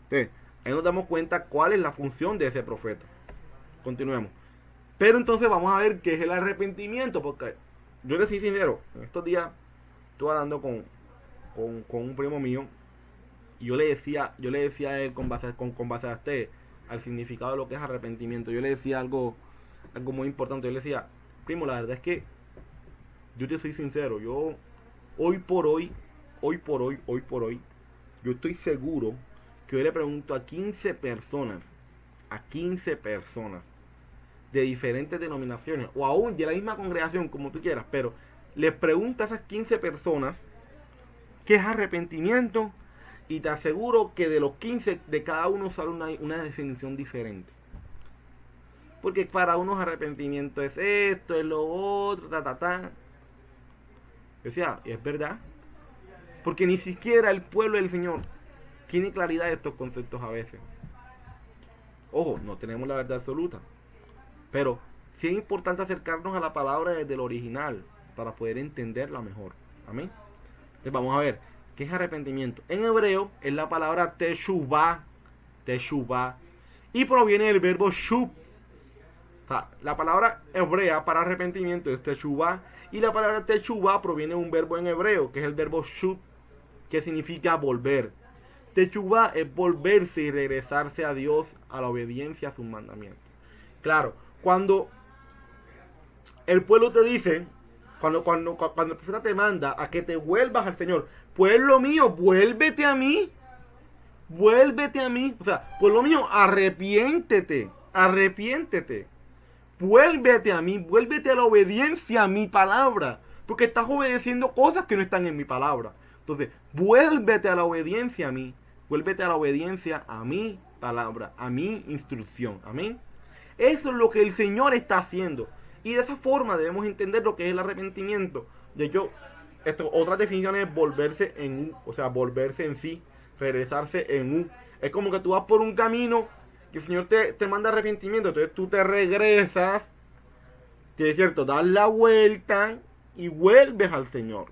Entonces, ahí nos damos cuenta cuál es la función de ese profeta. Continuemos. Pero entonces vamos a ver qué es el arrepentimiento, porque yo le soy sincero, en estos días estuve hablando con un primo mío y yo le decía a él con base a este, al significado de lo que es arrepentimiento. Yo le decía algo muy importante. Yo le decía, primo, la verdad es que yo te soy sincero, yo hoy por hoy, yo estoy seguro que yo le pregunto a 15 personas de diferentes denominaciones, o aún de la misma congregación, como tú quieras, pero les pregunto a esas 15 personas qué es arrepentimiento, y te aseguro que de los 15, de cada uno sale una definición diferente. Porque para unos arrepentimiento es esto, es lo otro, Yo decía, es verdad. Porque ni siquiera el pueblo del Señor tiene claridad de estos conceptos a veces. Ojo, no tenemos la verdad absoluta. Pero sí es importante acercarnos a la palabra desde el original para poder entenderla mejor. Amén. Entonces vamos a ver, ¿qué es arrepentimiento? En hebreo es la palabra teshuvah. Y proviene del verbo shub. O sea, la palabra hebrea para arrepentimiento es teshuvah. Y la palabra teshuvah proviene de un verbo en hebreo, que es el verbo shub, que significa volver. Teshuvah es volverse y regresarse a Dios, a la obediencia a sus mandamientos. Claro, cuando el pueblo te dice, cuando el profeta te manda a que te vuelvas al Señor, pueblo mío, vuélvete a mí. O sea, pueblo mío, arrepiéntete. Vuélvete a mí, vuélvete a la obediencia a mi palabra. Porque estás obedeciendo cosas que no están en mi palabra. Entonces, vuélvete a la obediencia a mí. Vuélvete a la obediencia a mi palabra, a mi instrucción. Amén. Eso es lo que el Señor está haciendo. Y de esa forma debemos entender lo que es el arrepentimiento. De hecho, otra definición es volverse en U. O sea, volverse en sí, regresarse en U. Es como que tú vas por un camino que el Señor te manda arrepentimiento. Entonces tú te regresas, que es cierto, das la vuelta y vuelves al Señor.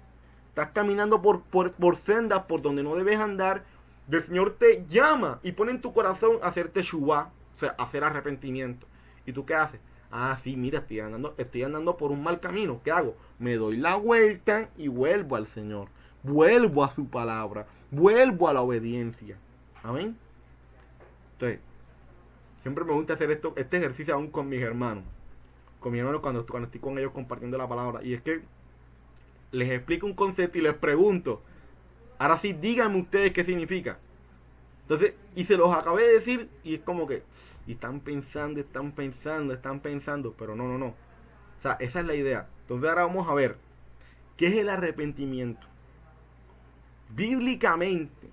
Estás caminando por sendas por donde no debes andar. El Señor te llama y pone en tu corazón hacer teshuvah, o sea, hacer arrepentimiento. ¿Y tú qué haces? Ah, sí, mira, estoy andando por un mal camino. ¿Qué hago? Me doy la vuelta y vuelvo al Señor. Vuelvo a su palabra. Vuelvo a la obediencia. Amén. Entonces, siempre me gusta hacer este ejercicio aún con mis hermanos. Con mis hermanos cuando estoy con ellos compartiendo la palabra. Y es que les explico un concepto y les pregunto. Ahora sí, díganme ustedes qué significa. Entonces, y se los acabé de decir y es como que, y están pensando, pero no. O sea, esa es la idea. Entonces ahora vamos a ver, ¿qué es el arrepentimiento? Bíblicamente,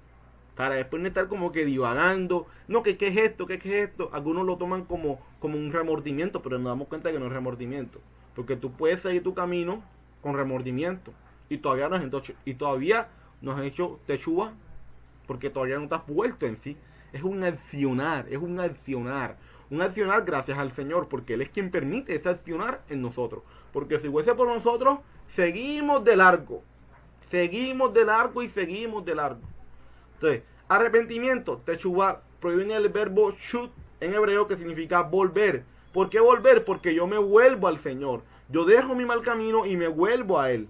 para después no estar como que divagando, no, ¿qué es esto? ¿Qué es esto? Algunos lo toman como un remordimiento, pero nos damos cuenta que no es remordimiento. Porque tú puedes seguir tu camino con remordimiento y todavía no has hecho teshuvah, porque todavía no te has vuelto en sí. Es un accionar. Un accionar gracias al Señor, porque Él es quien permite ese accionar en nosotros. Porque si fuese por nosotros, seguimos de largo. Entonces, arrepentimiento, teshuvah, proviene del verbo shut en hebreo, que significa volver. ¿Por qué volver? Porque yo me vuelvo al Señor. Yo dejo mi mal camino y me vuelvo a Él,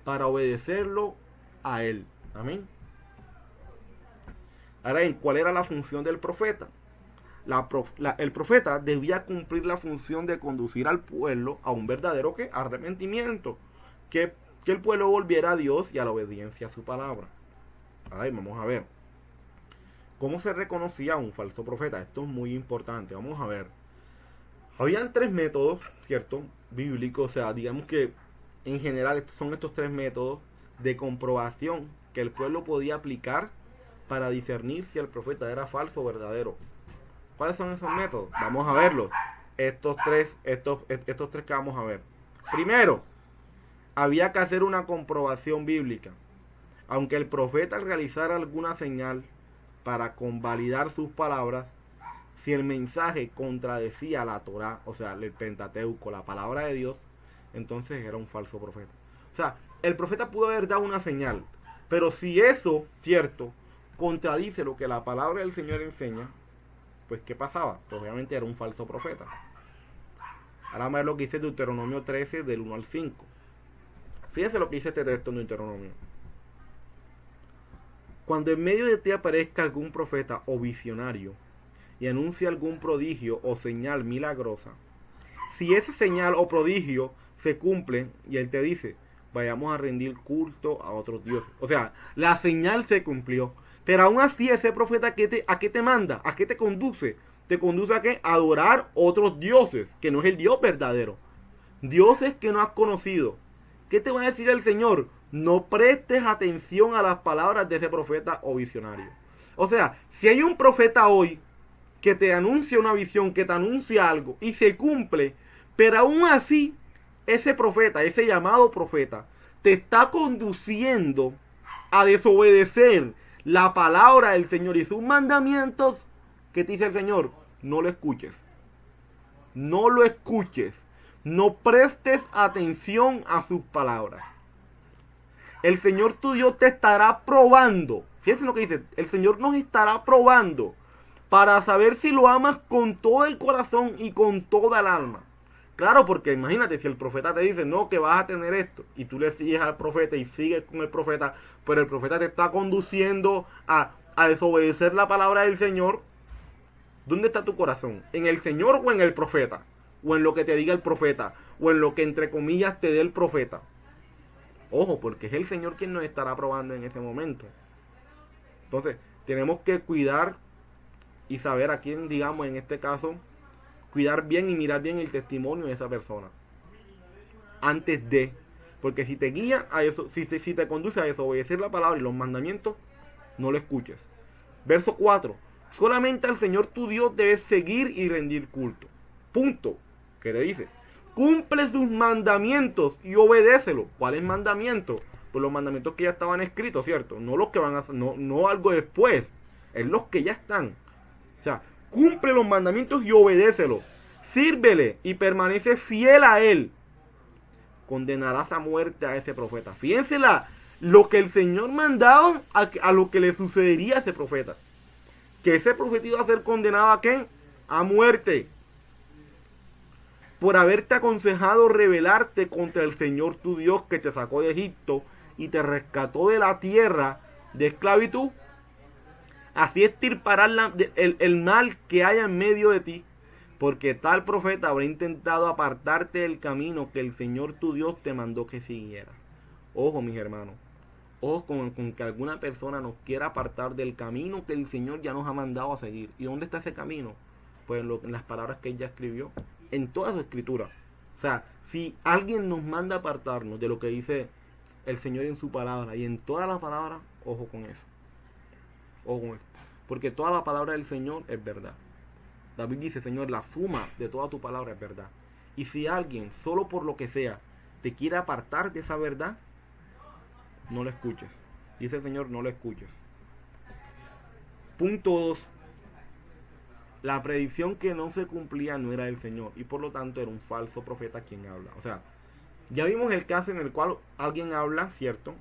para obedecerlo a Él. Amén. Ahora bien, ¿cuál era la función del profeta? El profeta debía cumplir la función de conducir al pueblo a un verdadero arrepentimiento, que el pueblo volviera a Dios y a la obediencia a su palabra. Ahora bien, vamos a ver cómo se reconocía un falso profeta. Esto es muy importante. Vamos a ver. Habían 3 métodos, ¿cierto? Bíblicos, o sea, digamos que en general son estos 3 métodos de comprobación que el pueblo podía aplicar para discernir si el profeta era falso o verdadero. ¿Cuáles son esos métodos? Vamos a verlos. Estos tres que vamos a ver. Primero, había que hacer una comprobación bíblica. Aunque el profeta realizara alguna señal para convalidar sus palabras, si el mensaje contradecía la Torá, o sea, el Pentateuco, la palabra de Dios, entonces era un falso profeta. O sea, el profeta pudo haber dado una señal, pero si eso, cierto, contradice lo que la palabra del Señor enseña, pues ¿qué pasaba? Pues obviamente era un falso profeta. Ahora vamos a ver lo que dice Deuteronomio 13 del 1 al 5. Fíjense lo que dice este texto en Deuteronomio. Cuando en medio de ti aparezca algún profeta o visionario y anuncie algún prodigio o señal milagrosa, si esa señal o prodigio se cumple y él te dice, vayamos a rendir culto a otros dioses. O sea, la señal se cumplió. Pero aún así ese profeta, ¿a qué te manda? ¿A qué te conduce? Te conduce a qué? A adorar otros dioses, que no es el Dios verdadero. Dioses que no has conocido. ¿Qué te va a decir el Señor? No prestes atención a las palabras de ese profeta o visionario. O sea, si hay un profeta hoy que te anuncia una visión, que te anuncia algo y se cumple, pero aún así ese profeta, ese llamado profeta, te está conduciendo a desobedecer la palabra del Señor y sus mandamientos, ¿qué te dice el Señor? No lo escuches. No lo escuches. No prestes atención a sus palabras. El Señor tu Dios te estará probando. Fíjense lo que dice. El Señor nos estará probando para saber si lo amas con todo el corazón y con toda el alma. Claro, porque imagínate, si el profeta te dice, no, que vas a tener esto, y tú le sigues al profeta y sigues con el profeta, pero el profeta te está conduciendo a desobedecer la palabra del Señor, ¿dónde está tu corazón? ¿En el Señor o en el profeta? ¿O en lo que te diga el profeta? ¿O en lo que entre comillas te dé el profeta? Ojo, porque es el Señor quien nos estará probando en ese momento. Entonces, tenemos que cuidar y saber a quién, digamos, en este caso, cuidar bien y mirar bien el testimonio de esa persona antes de, porque si te guía a eso, si te conduce a desobedecer la palabra y los mandamientos, no lo escuches. Verso 4. Solamente al Señor tu Dios debes seguir y rendir culto. Punto. ¿Qué te dice? Cumple sus mandamientos y obedécelos. ¿Cuáles mandamientos? Pues los mandamientos que ya estaban escritos, ¿cierto? No los que van a hacer, no algo después, es los que ya están. O sea, cumple los mandamientos y obedécelos. Sírvele y permanece fiel a él. Condenarás a muerte a ese profeta. Fíjense lo que el Señor mandaba a lo que le sucedería a ese profeta. Que ese profeta iba a ser condenado ¿a qué? A muerte. Por haberte aconsejado rebelarte contra el Señor tu Dios que te sacó de Egipto y te rescató de la tierra de esclavitud. Así extirparás el mal que haya en medio de ti, porque tal profeta habrá intentado apartarte del camino que el Señor tu Dios te mandó que siguieras. Ojo, mis hermanos, ojo con que alguna persona nos quiera apartar del camino que el Señor ya nos ha mandado a seguir. ¿Y dónde está ese camino? Pues en las palabras que Él ya escribió, en toda su escritura. O sea, si alguien nos manda a apartarnos de lo que dice el Señor en su palabra y en todas las palabras, ojo con eso. Ojo con esto. Porque toda la palabra del Señor es verdad. David dice, Señor, la suma de toda tu palabra es verdad. Y si alguien, solo por lo que sea, te quiere apartar de esa verdad, no lo escuches. Dice el Señor, no lo escuches. Punto 2. La predicción que no se cumplía no era del Señor. Y por lo tanto era un falso profeta quien habla. O sea, ya vimos el caso en el cual alguien habla, ¿cierto?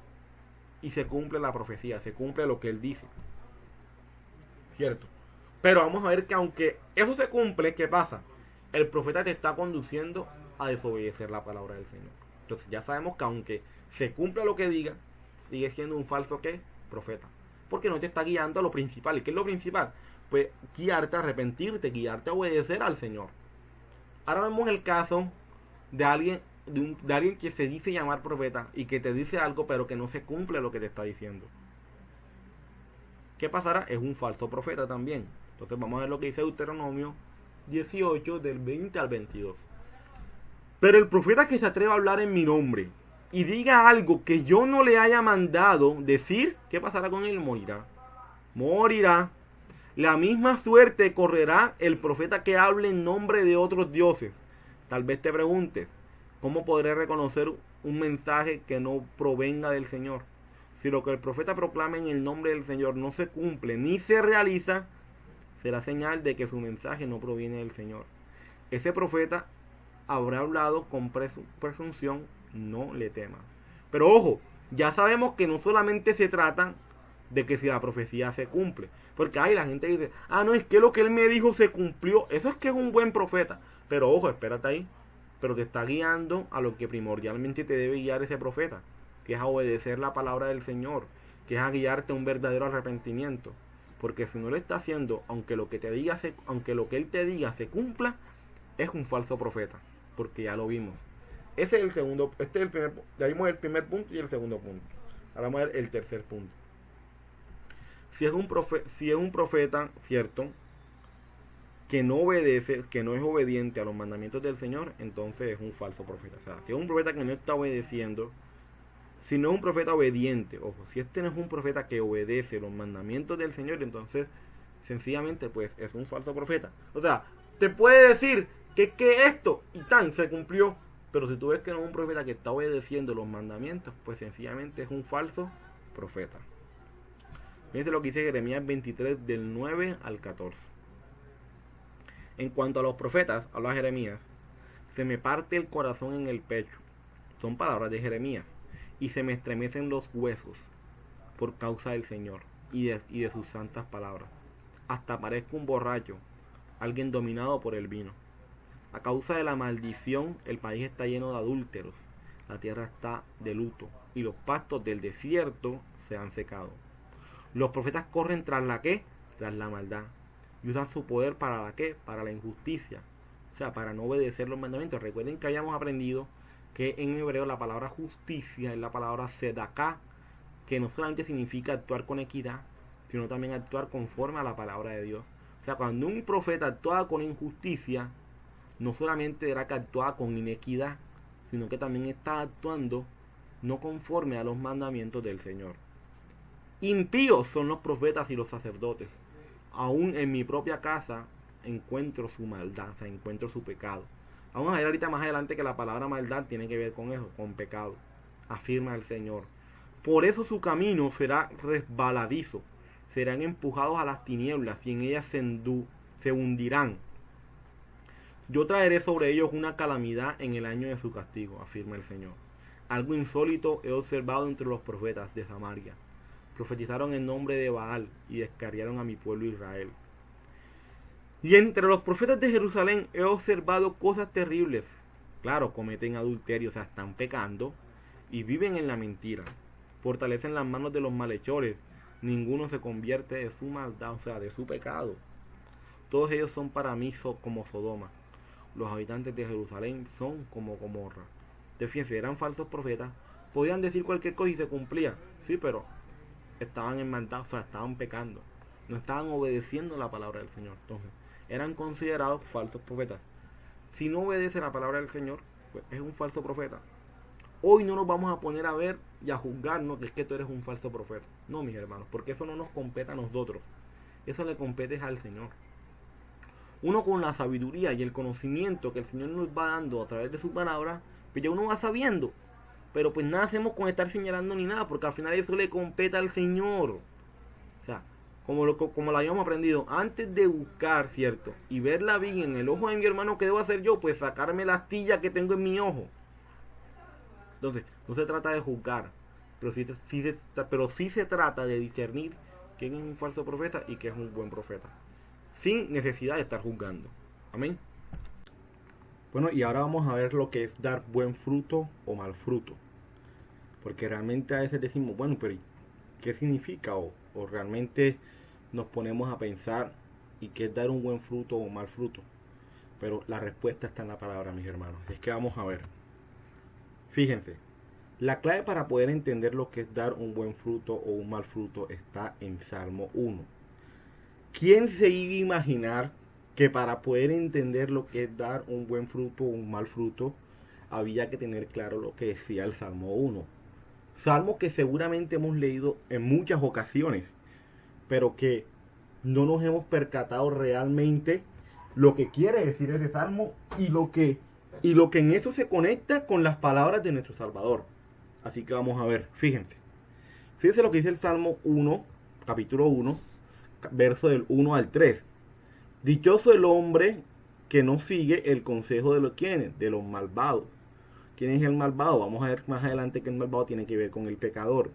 Y se cumple la profecía, se cumple lo que él dice. ¿Cierto? Pero vamos a ver que aunque eso se cumple, ¿qué pasa? El profeta te está conduciendo a desobedecer la palabra del Señor. Entonces ya sabemos que aunque se cumpla lo que diga, sigue siendo un falso ¿qué? Profeta. Porque no te está guiando a lo principal. ¿Y qué es lo principal? Pues guiarte a arrepentirte, guiarte a obedecer al Señor. Ahora vemos el caso de alguien que se dice llamar profeta y que te dice algo pero que no se cumple lo que te está diciendo. ¿Qué pasará? Es un falso profeta también. Entonces vamos a ver lo que dice Deuteronomio 18 del 20 al 22. Pero el profeta que se atreva a hablar en mi nombre y diga algo que yo no le haya mandado decir, ¿qué pasará con él? Morirá. Morirá. La misma suerte correrá el profeta que hable en nombre de otros dioses. Tal vez te preguntes, ¿cómo podré reconocer un mensaje que no provenga del Señor? Si lo que el profeta proclama en el nombre del Señor no se cumple ni se realiza, será señal de que su mensaje no proviene del Señor. Ese profeta habrá hablado con presunción, no le temas. Pero ojo, ya sabemos que no solamente se trata de que si la profecía se cumple. Porque ahí la gente dice, no, es que lo que él me dijo se cumplió. Eso es que es un buen profeta. Pero ojo, espérate ahí. Pero te está guiando a lo que primordialmente te debe guiar ese profeta, que es a obedecer la palabra del Señor, que es a guiarte a un verdadero arrepentimiento. Porque si no lo está haciendo, aunque lo que él te diga se cumpla, es un falso profeta. Porque ya lo vimos. Ese es el segundo, este es el primer, ya vimos el primer punto y el segundo punto. Ahora vamos a ver el tercer punto. Si es un profeta, cierto, que no obedece, que no es obediente a los mandamientos del Señor, entonces es un falso profeta. O sea, si es un profeta que no está obedeciendo, si no es un profeta obediente, ojo, si este no es un profeta que obedece los mandamientos del Señor, entonces sencillamente pues es un falso profeta. O sea, te puede decir que esto y tan se cumplió, pero si tú ves que no es un profeta que está obedeciendo los mandamientos, pues sencillamente es un falso profeta. Fíjense lo que dice Jeremías 23 del 9 al 14. En cuanto a los profetas, habla Jeremías, se me parte el corazón en el pecho. Son palabras de Jeremías. Y se me estremecen los huesos por causa del Señor y de sus santas palabras. Hasta parezco un borracho, alguien dominado por el vino. A causa de la maldición, el país está lleno de adúlteros. La tierra está de luto y los pastos del desierto se han secado. Los profetas corren tras la ¿qué? Tras la maldad. Y usan su poder para la ¿qué? Para la injusticia. O sea, para no obedecer los mandamientos. Recuerden que habíamos aprendido que en hebreo la palabra justicia es la palabra sedaká, que no solamente significa actuar con equidad, sino también actuar conforme a la palabra de Dios. O sea, cuando un profeta actuaba con injusticia, no solamente era que actuaba con inequidad, sino que también estaba actuando no conforme a los mandamientos del Señor. Impíos son los profetas y los sacerdotes. Aún en mi propia casa encuentro su maldad, o sea, encuentro su pecado. Vamos a ver ahorita más adelante que la palabra maldad tiene que ver con eso, con pecado. Afirma el Señor. Por eso su camino será resbaladizo. Serán empujados a las tinieblas y en ellas se hundirán. Yo traeré sobre ellos una calamidad en el año de su castigo, afirma el Señor. Algo insólito he observado entre los profetas de Samaria. Profetizaron en nombre de Baal y descarriaron a mi pueblo Israel. Y entre los profetas de Jerusalén he observado cosas terribles. Claro, cometen adulterio, o sea, están pecando y viven en la mentira. Fortalecen las manos de los malhechores. Ninguno se convierte de su maldad, o sea, de su pecado. Todos ellos son para mí como Sodoma. Los habitantes de Jerusalén son como Gomorra. Fíjense, eran falsos profetas. Podían decir cualquier cosa y se cumplía. Sí, pero estaban en maldad, o sea, estaban pecando. No estaban obedeciendo la palabra del Señor. Entonces, eran considerados falsos profetas. Si no obedece la palabra del Señor, pues es un falso profeta. Hoy no nos vamos a poner a ver y a juzgarnos que es que tú eres un falso profeta. No, mis hermanos, porque eso no nos compete a nosotros. Eso le compete al Señor. Uno con la sabiduría y el conocimiento que el Señor nos va dando a través de su palabra, pues ya uno va sabiendo. Pero pues nada hacemos con estar señalando ni nada, porque al final eso le compete al Señor. O sea, como lo habíamos aprendido, antes de buscar, ¿cierto? Y ver la viga en el ojo de mi hermano, ¿qué debo hacer yo? Pues sacarme la astilla que tengo en mi ojo. Entonces, no se trata de juzgar, pero sí se trata de discernir quién es un falso profeta y quién es un buen profeta, sin necesidad de estar juzgando. Amén. Bueno, y ahora vamos a ver lo que es dar buen fruto o mal fruto. Porque realmente a veces decimos, bueno, pero ¿qué significa? O realmente nos ponemos a pensar y qué es dar un buen fruto o mal fruto. Pero la respuesta está en la palabra, mis hermanos. Así es que vamos a ver. Fíjense, la clave para poder entender lo que es dar un buen fruto o un mal fruto está en Salmo 1. ¿Quién se iba a imaginar que para poder entender lo que es dar un buen fruto o un mal fruto, había que tener claro lo que decía el Salmo 1. Salmo que seguramente hemos leído en muchas ocasiones, pero que no nos hemos percatado realmente lo que quiere decir ese salmo y lo que en eso se conecta con las palabras de nuestro Salvador. Así que vamos a ver, fíjense lo que dice el Salmo 1, capítulo 1, verso del 1 al 3. Dichoso el hombre que no sigue el consejo de los quienes, de los malvados. ¿Quién es el malvado? Vamos a ver más adelante que el malvado tiene que ver con el pecador.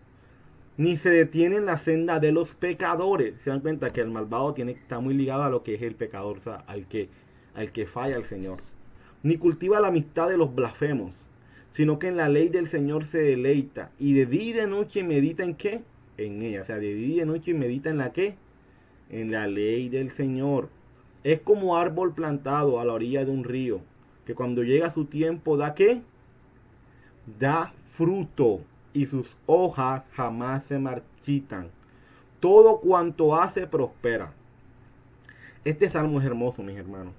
Ni se detiene en la senda de los pecadores. Se dan cuenta que el malvado está muy ligado a lo que es el pecador, o sea, al que falla al Señor. Ni cultiva la amistad de los blasfemos, sino que en la ley del Señor se deleita, y de día y de noche medita ¿en qué? En ella. O sea, de día y de noche medita ¿en la qué? En la ley del Señor. Es como árbol plantado a la orilla de un río, que cuando llega su tiempo da ¿qué? Da fruto, y sus hojas jamás se marchitan. Todo cuanto hace prospera. Este salmo es hermoso, mis hermanos.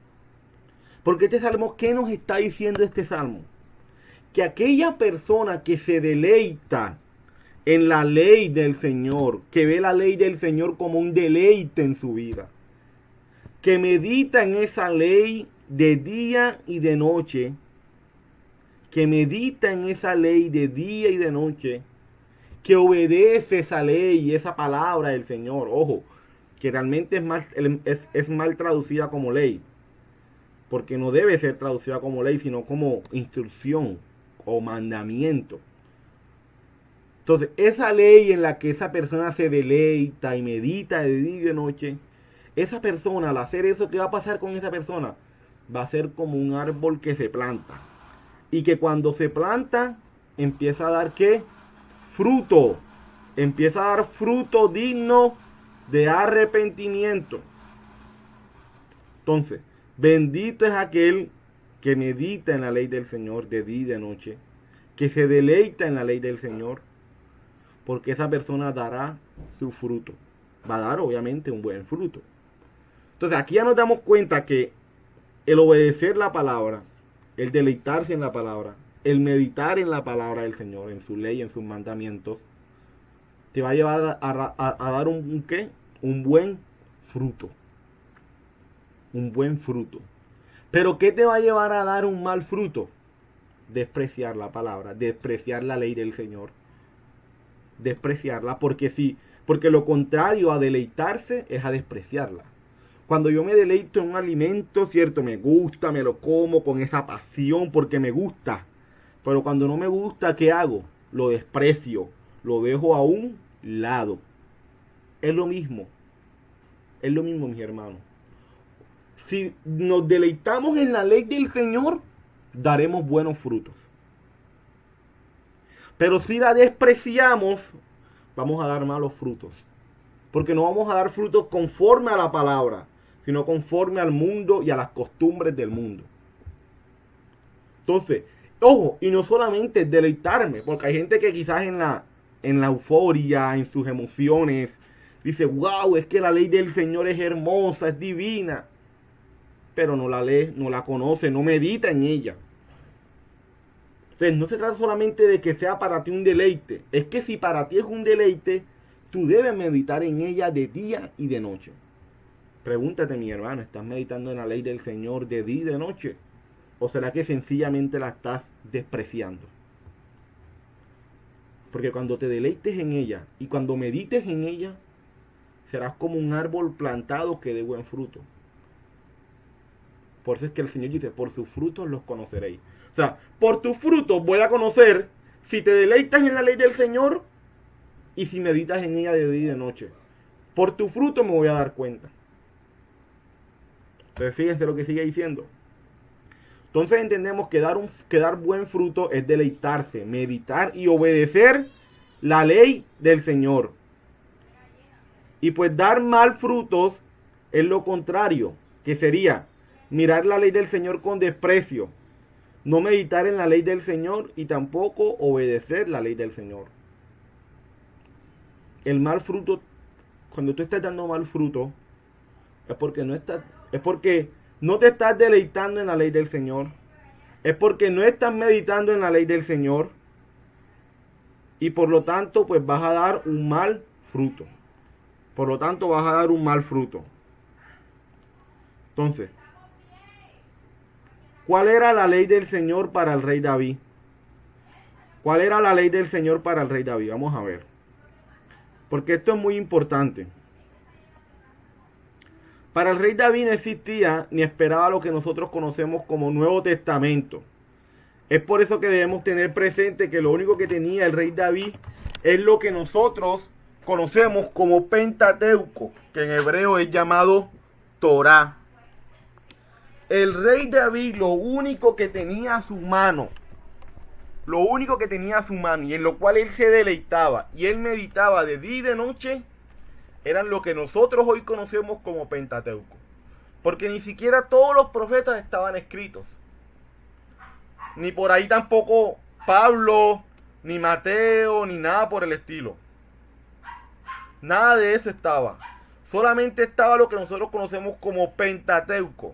Porque este salmo, ¿qué nos está diciendo este salmo? Que aquella persona que se deleita en la ley del Señor, que ve la ley del Señor como un deleite en su vida, que medita en esa ley de día y de noche, que medita en esa ley de día y de noche, que obedece esa ley y esa palabra del Señor. Ojo, que realmente es mal traducida como ley, porque no debe ser traducida como ley, sino como instrucción o mandamiento. Entonces, esa ley en la que esa persona se deleita y medita de día y de noche, esa persona, al hacer eso, ¿qué va a pasar con esa persona? Va a ser como un árbol que se planta. Y que cuando se planta, empieza a dar ¿qué? Fruto. Empieza a dar fruto digno de arrepentimiento. Entonces, bendito es aquel que medita en la ley del Señor de día y de noche, que se deleita en la ley del Señor, porque esa persona dará su fruto. Va a dar obviamente un buen fruto. Entonces aquí ya nos damos cuenta que el obedecer la palabra, el deleitarse en la palabra, el meditar en la palabra del Señor, en su ley, en sus mandamientos, te va a llevar a dar un ¿qué? Un buen fruto. Un buen fruto. Pero ¿qué te va a llevar a dar un mal fruto? Despreciar la palabra, despreciar la ley del Señor. Despreciarla, porque lo contrario a deleitarse es a despreciarla. Cuando yo me deleito en un alimento, cierto, me gusta, me lo como con esa pasión porque me gusta. Pero cuando no me gusta, ¿qué hago? Lo desprecio, lo dejo a un lado. Es lo mismo, mis hermanos. Si nos deleitamos en la ley del Señor, daremos buenos frutos. Pero si la despreciamos, vamos a dar malos frutos. Porque no vamos a dar frutos conforme a la palabra, sino conforme al mundo y a las costumbres del mundo. Entonces, ojo, y no solamente deleitarme, porque hay gente que quizás en la euforia, en sus emociones, dice, wow, es que la ley del Señor es hermosa, es divina. Pero no la lee, no la conoce, no medita en ella. Entonces no se trata solamente de que sea para ti un deleite. Es que si para ti es un deleite, tú debes meditar en ella de día y de noche. Pregúntate, mi hermano, ¿estás meditando en la ley del Señor de día y de noche? ¿O será que sencillamente la estás despreciando? Porque cuando te deleites en ella y cuando medites en ella, serás como un árbol plantado que dé buen fruto. Por eso es que el Señor dice, por sus frutos los conoceréis. O sea, por tus frutos voy a conocer si te deleitas en la ley del Señor y si meditas en ella de día y de noche. Por tu fruto me voy a dar cuenta. Entonces fíjense lo que sigue diciendo. Entonces entendemos que dar buen fruto es deleitarse, meditar y obedecer la ley del Señor. Y pues dar mal frutos es lo contrario, que sería mirar la ley del Señor con desprecio, no meditar en la ley del Señor y tampoco obedecer la ley del Señor. El mal fruto, cuando tú estás dando mal fruto, es porque no te estás deleitando en la ley del Señor es porque no estás meditando en la ley del Señor y por lo tanto pues vas a dar un mal fruto. Por lo tanto vas a dar un mal fruto. Entonces, ¿cuál era la ley del Señor para el rey David? ¿Cuál era la ley del Señor para el rey David? Vamos a ver. Porque esto es muy importante. Para el rey David no existía ni esperaba lo que nosotros conocemos como Nuevo Testamento. Es por eso que debemos tener presente que lo único que tenía el rey David es lo que nosotros conocemos como Pentateuco, que en hebreo es llamado Torá. El rey David lo único que tenía a su mano, y en lo cual él se deleitaba y él meditaba de día y de noche, eran lo que nosotros hoy conocemos como Pentateuco. Porque ni siquiera todos los profetas estaban escritos. Ni por ahí tampoco Pablo, ni Mateo, ni nada por el estilo. Nada de eso estaba. Solamente estaba lo que nosotros conocemos como Pentateuco.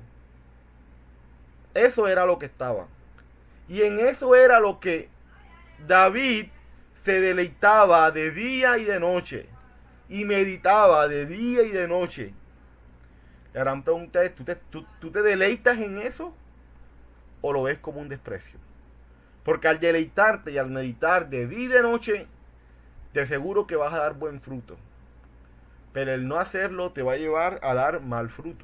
Eso era lo que estaba. Y en eso era lo que David se deleitaba de día y de noche. Y meditaba de día y de noche. La gran pregunta es, ¿tú te deleitas en eso? ¿O lo ves como un desprecio? Porque al deleitarte y al meditar de día y de noche, te aseguro que vas a dar buen fruto. Pero el no hacerlo te va a llevar a dar mal fruto.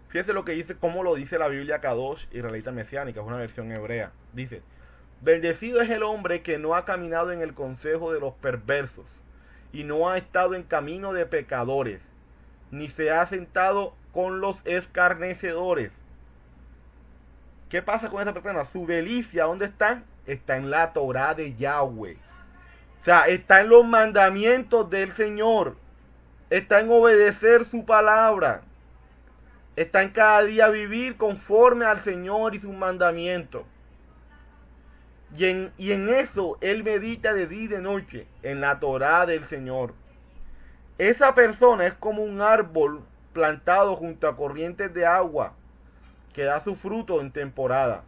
Fíjense lo que dice, cómo lo dice la Biblia Kadosh Israelita Mesiánica, es una versión hebrea. Dice: bendecido es el hombre que no ha caminado en el consejo de los perversos, y no ha estado en camino de pecadores, ni se ha sentado con los escarnecedores. ¿Qué pasa con esa persona? Su delicia, ¿dónde está? Está en la Torá de Yahweh. O sea, está en los mandamientos del Señor. Está en obedecer su palabra. Está en cada día vivir conforme al Señor y sus mandamientos. Y en eso él medita de día y de noche, en la Torá del Señor. Esa persona es como un árbol plantado junto a corrientes de agua, que da su fruto en temporada.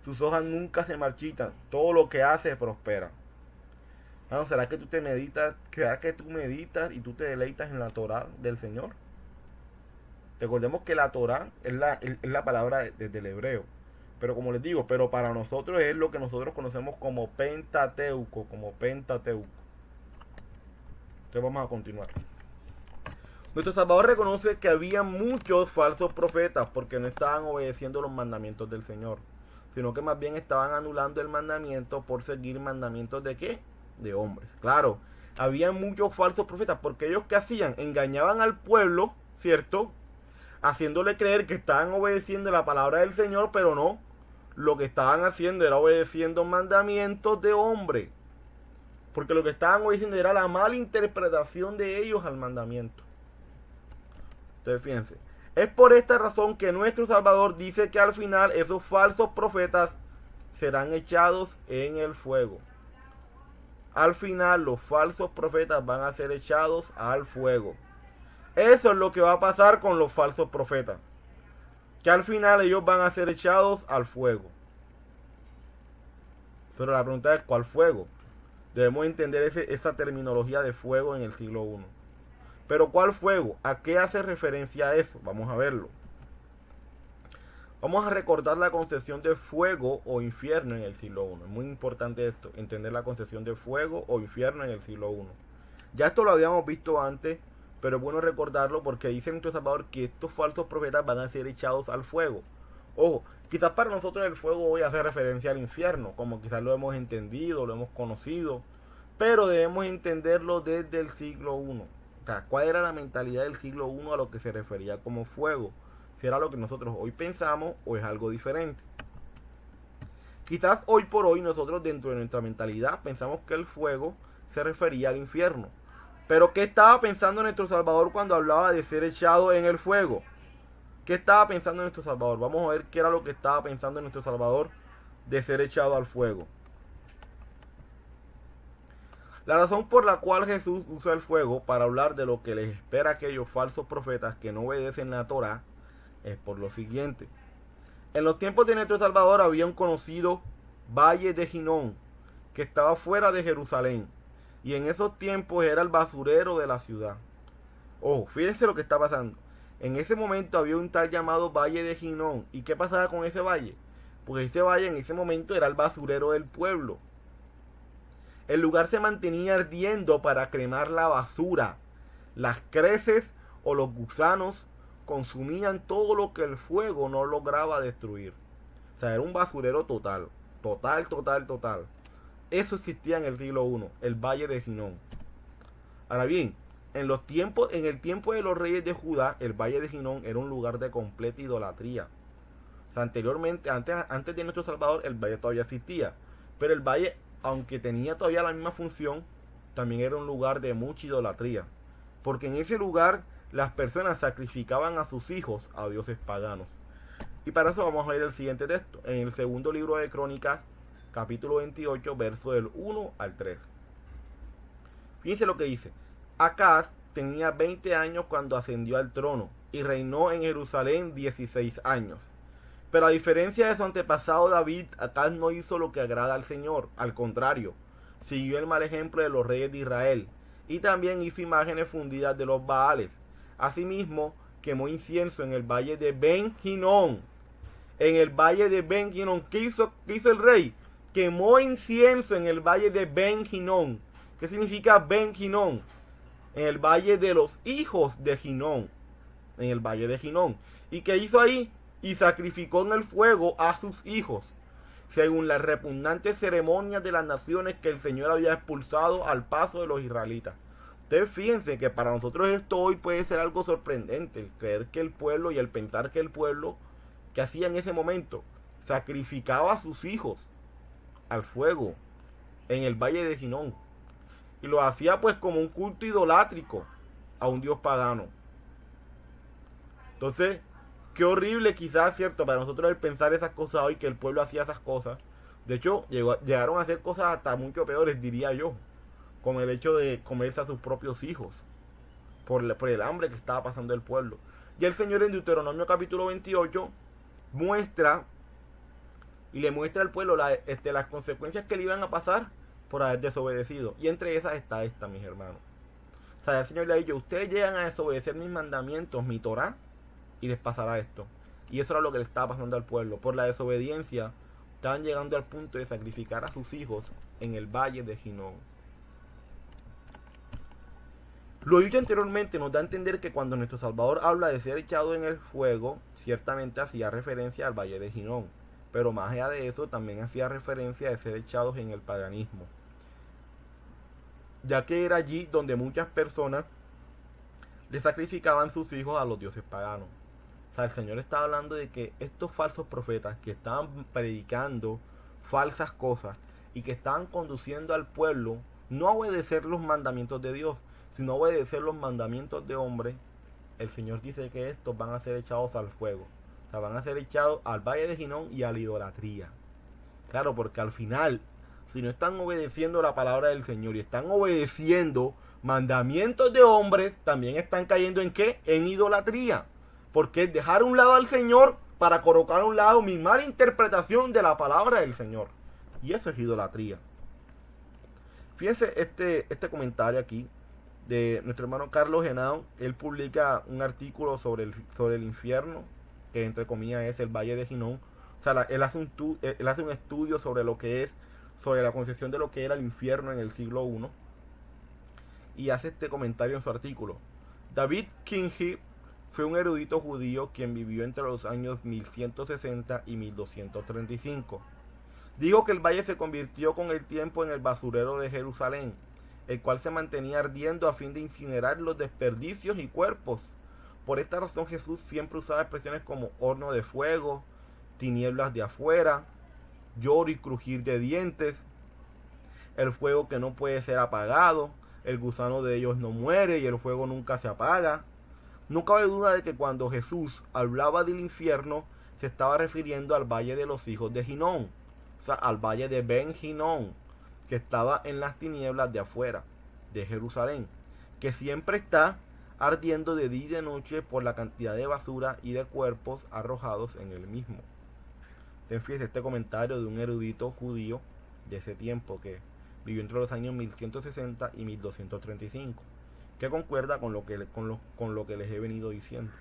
Sus hojas nunca se marchitan, todo lo que hace prospera. Bueno, ¿será que tú meditas y tú te deleitas en la Torá del Señor? Recordemos que la Torá es la palabra desde el hebreo. Pero como les digo, pero para nosotros es lo que nosotros conocemos como Pentateuco, Entonces vamos a continuar. Nuestro Salvador reconoce que había muchos falsos profetas porque no estaban obedeciendo los mandamientos del Señor, sino que más bien estaban anulando el mandamiento por seguir mandamientos de ¿qué? De hombres. Claro, había muchos falsos profetas porque ellos ¿qué hacían? Engañaban al pueblo, ¿cierto? Haciéndole creer que estaban obedeciendo la palabra del Señor, pero no. Lo que estaban haciendo era obedeciendo mandamientos de hombre. Porque lo que estaban obedeciendo era la mala interpretación de ellos al mandamiento. Entonces fíjense, es por esta razón que nuestro Salvador dice que al final esos falsos profetas serán echados en el fuego. Al final los falsos profetas van a ser echados al fuego. Eso es lo que va a pasar con los falsos profetas. Que al final ellos van a ser echados al fuego. Pero la pregunta es, ¿cuál fuego? Debemos entender esa terminología de fuego en el siglo I. Pero ¿cuál fuego? ¿A qué hace referencia eso? Vamos a verlo. Vamos a recordar la concepción de fuego o infierno en el siglo I. Es muy importante esto, entender la concepción de fuego o infierno en el siglo I. Ya esto lo habíamos visto antes, pero es bueno recordarlo porque dice nuestro Salvador que estos falsos profetas van a ser echados al fuego. Ojo, quizás para nosotros el fuego hoy hace referencia al infierno, como quizás lo hemos entendido, lo hemos conocido, pero debemos entenderlo desde el siglo I. O sea, ¿cuál era la mentalidad del siglo I a lo que se refería como fuego? Si era lo que nosotros hoy pensamos o es algo diferente. Quizás hoy por hoy nosotros dentro de nuestra mentalidad pensamos que el fuego se refería al infierno. Pero ¿qué estaba pensando nuestro Salvador cuando hablaba de ser echado en el fuego? ¿Qué estaba pensando nuestro Salvador? Vamos a ver qué era lo que estaba pensando nuestro Salvador de ser echado al fuego. La razón por la cual Jesús usa el fuego para hablar de lo que les espera a aquellos falsos profetas que no obedecen la Torá es por lo siguiente. En los tiempos de nuestro Salvador había un conocido valle de Ginón, que estaba fuera de Jerusalén, y en esos tiempos era el basurero de la ciudad. Ojo, fíjense lo que está pasando. En ese momento había un tal llamado Valle de Ginón. ¿Y qué pasaba con ese valle? Pues ese valle en ese momento era el basurero del pueblo. El lugar se mantenía ardiendo para cremar la basura. Las creces o los gusanos consumían todo lo que el fuego no lograba destruir. O sea, era un basurero total. Total. Eso existía en el siglo I, el Valle de Ginón. Ahora bien, en el tiempo de los reyes de Judá, el Valle de Ginón era un lugar de completa idolatría. O sea, anteriormente, antes de nuestro Salvador, el valle todavía existía. Pero el valle, aunque tenía todavía la misma función, también era un lugar de mucha idolatría. Porque en ese lugar las personas sacrificaban a sus hijos a dioses paganos. Y para eso vamos a ver el siguiente texto. En el segundo libro de Crónicas, capítulo 28, verso del 1 al 3. Fíjense lo que dice. Acaz tenía 20 años cuando ascendió al trono y reinó en Jerusalén 16 años. Pero a diferencia de su antepasado David, Acaz no hizo lo que agrada al Señor. Al contrario, siguió el mal ejemplo de los reyes de Israel y también hizo imágenes fundidas de los Baales. Asimismo, quemó incienso en el valle de Ben Hinnom. En el valle de Ben Hinnom, ¿qué hizo el rey? Quemó incienso en el valle de Ben Hinnom. ¿Qué significa Ben Hinnom? En el valle de los hijos de Hinnom. En el valle de Hinnom. ¿Y qué hizo ahí? Y sacrificó en el fuego a sus hijos, según las repugnantes ceremonias de las naciones que el Señor había expulsado al paso de los israelitas. Ustedes fíjense que para nosotros esto hoy puede ser algo sorprendente, el creer que el pueblo y el pensar que el pueblo que hacía en ese momento sacrificaba a sus hijos al fuego en el valle de Ginón, y lo hacía pues como un culto idolátrico a un dios pagano. Entonces, qué horrible quizás, cierto, para nosotros el pensar esas cosas hoy, que el pueblo hacía esas cosas. De hecho, llegaron a hacer cosas hasta mucho peores, diría yo, con el hecho de comerse a sus propios hijos, por el hambre que estaba pasando el pueblo. Y el Señor en Deuteronomio capítulo 28 muestra y le muestra al pueblo las consecuencias que le iban a pasar por haber desobedecido. Y entre esas está esta, mis hermanos. O sea, el Señor le ha dicho, ustedes llegan a desobedecer mis mandamientos, mi Torá, y les pasará esto. Y eso era lo que le estaba pasando al pueblo. Por la desobediencia, estaban llegando al punto de sacrificar a sus hijos en el valle de Ginón. Lo dicho anteriormente nos da a entender que cuando nuestro Salvador habla de ser echado en el fuego, ciertamente hacía referencia al valle de Ginón. Pero más allá de eso, también hacía referencia de ser echados en el paganismo, ya que era allí donde muchas personas le sacrificaban sus hijos a los dioses paganos. O sea, el Señor está hablando de que estos falsos profetas que estaban predicando falsas cosas y que estaban conduciendo al pueblo no a obedecer los mandamientos de Dios, sino a obedecer los mandamientos de hombres, el Señor dice que estos van a ser echados al fuego. O sea, van a ser echados al valle de Ginón y a la idolatría. Claro, porque al final, si no están obedeciendo la palabra del Señor y están obedeciendo mandamientos de hombres, también están cayendo ¿en qué? En idolatría. Porque es dejar a un lado al Señor para colocar a un lado mi mala interpretación de la palabra del Señor. Y eso es idolatría. Fíjense este comentario aquí de nuestro hermano Carlos Henao. Él publica un artículo sobre el infierno, que entre comillas es el Valle de Ginón. O sea, él hace un estudio sobre lo que es, sobre la concepción de lo que era el infierno en el siglo I. Y hace este comentario en su artículo. David Kingi fue un erudito judío quien vivió entre los años 1160 y 1235. Dijo que el valle se convirtió con el tiempo en el basurero de Jerusalén, el cual se mantenía ardiendo a fin de incinerar los desperdicios y cuerpos. Por esta razón Jesús siempre usaba expresiones como horno de fuego, tinieblas de afuera, lloro y crujir de dientes, el fuego que no puede ser apagado, el gusano de ellos no muere y el fuego nunca se apaga. No cabe duda de que cuando Jesús hablaba del infierno, se estaba refiriendo al valle de los hijos de Ginón, o sea, al valle de Ben Ginón, que estaba en las tinieblas de afuera de Jerusalén, que siempre está ardiendo de día y de noche por la cantidad de basura y de cuerpos arrojados en el mismo. Fíjese este comentario de un erudito judío de ese tiempo que vivió entre los años 1160 y 1235, que concuerda con lo que les he venido diciendo.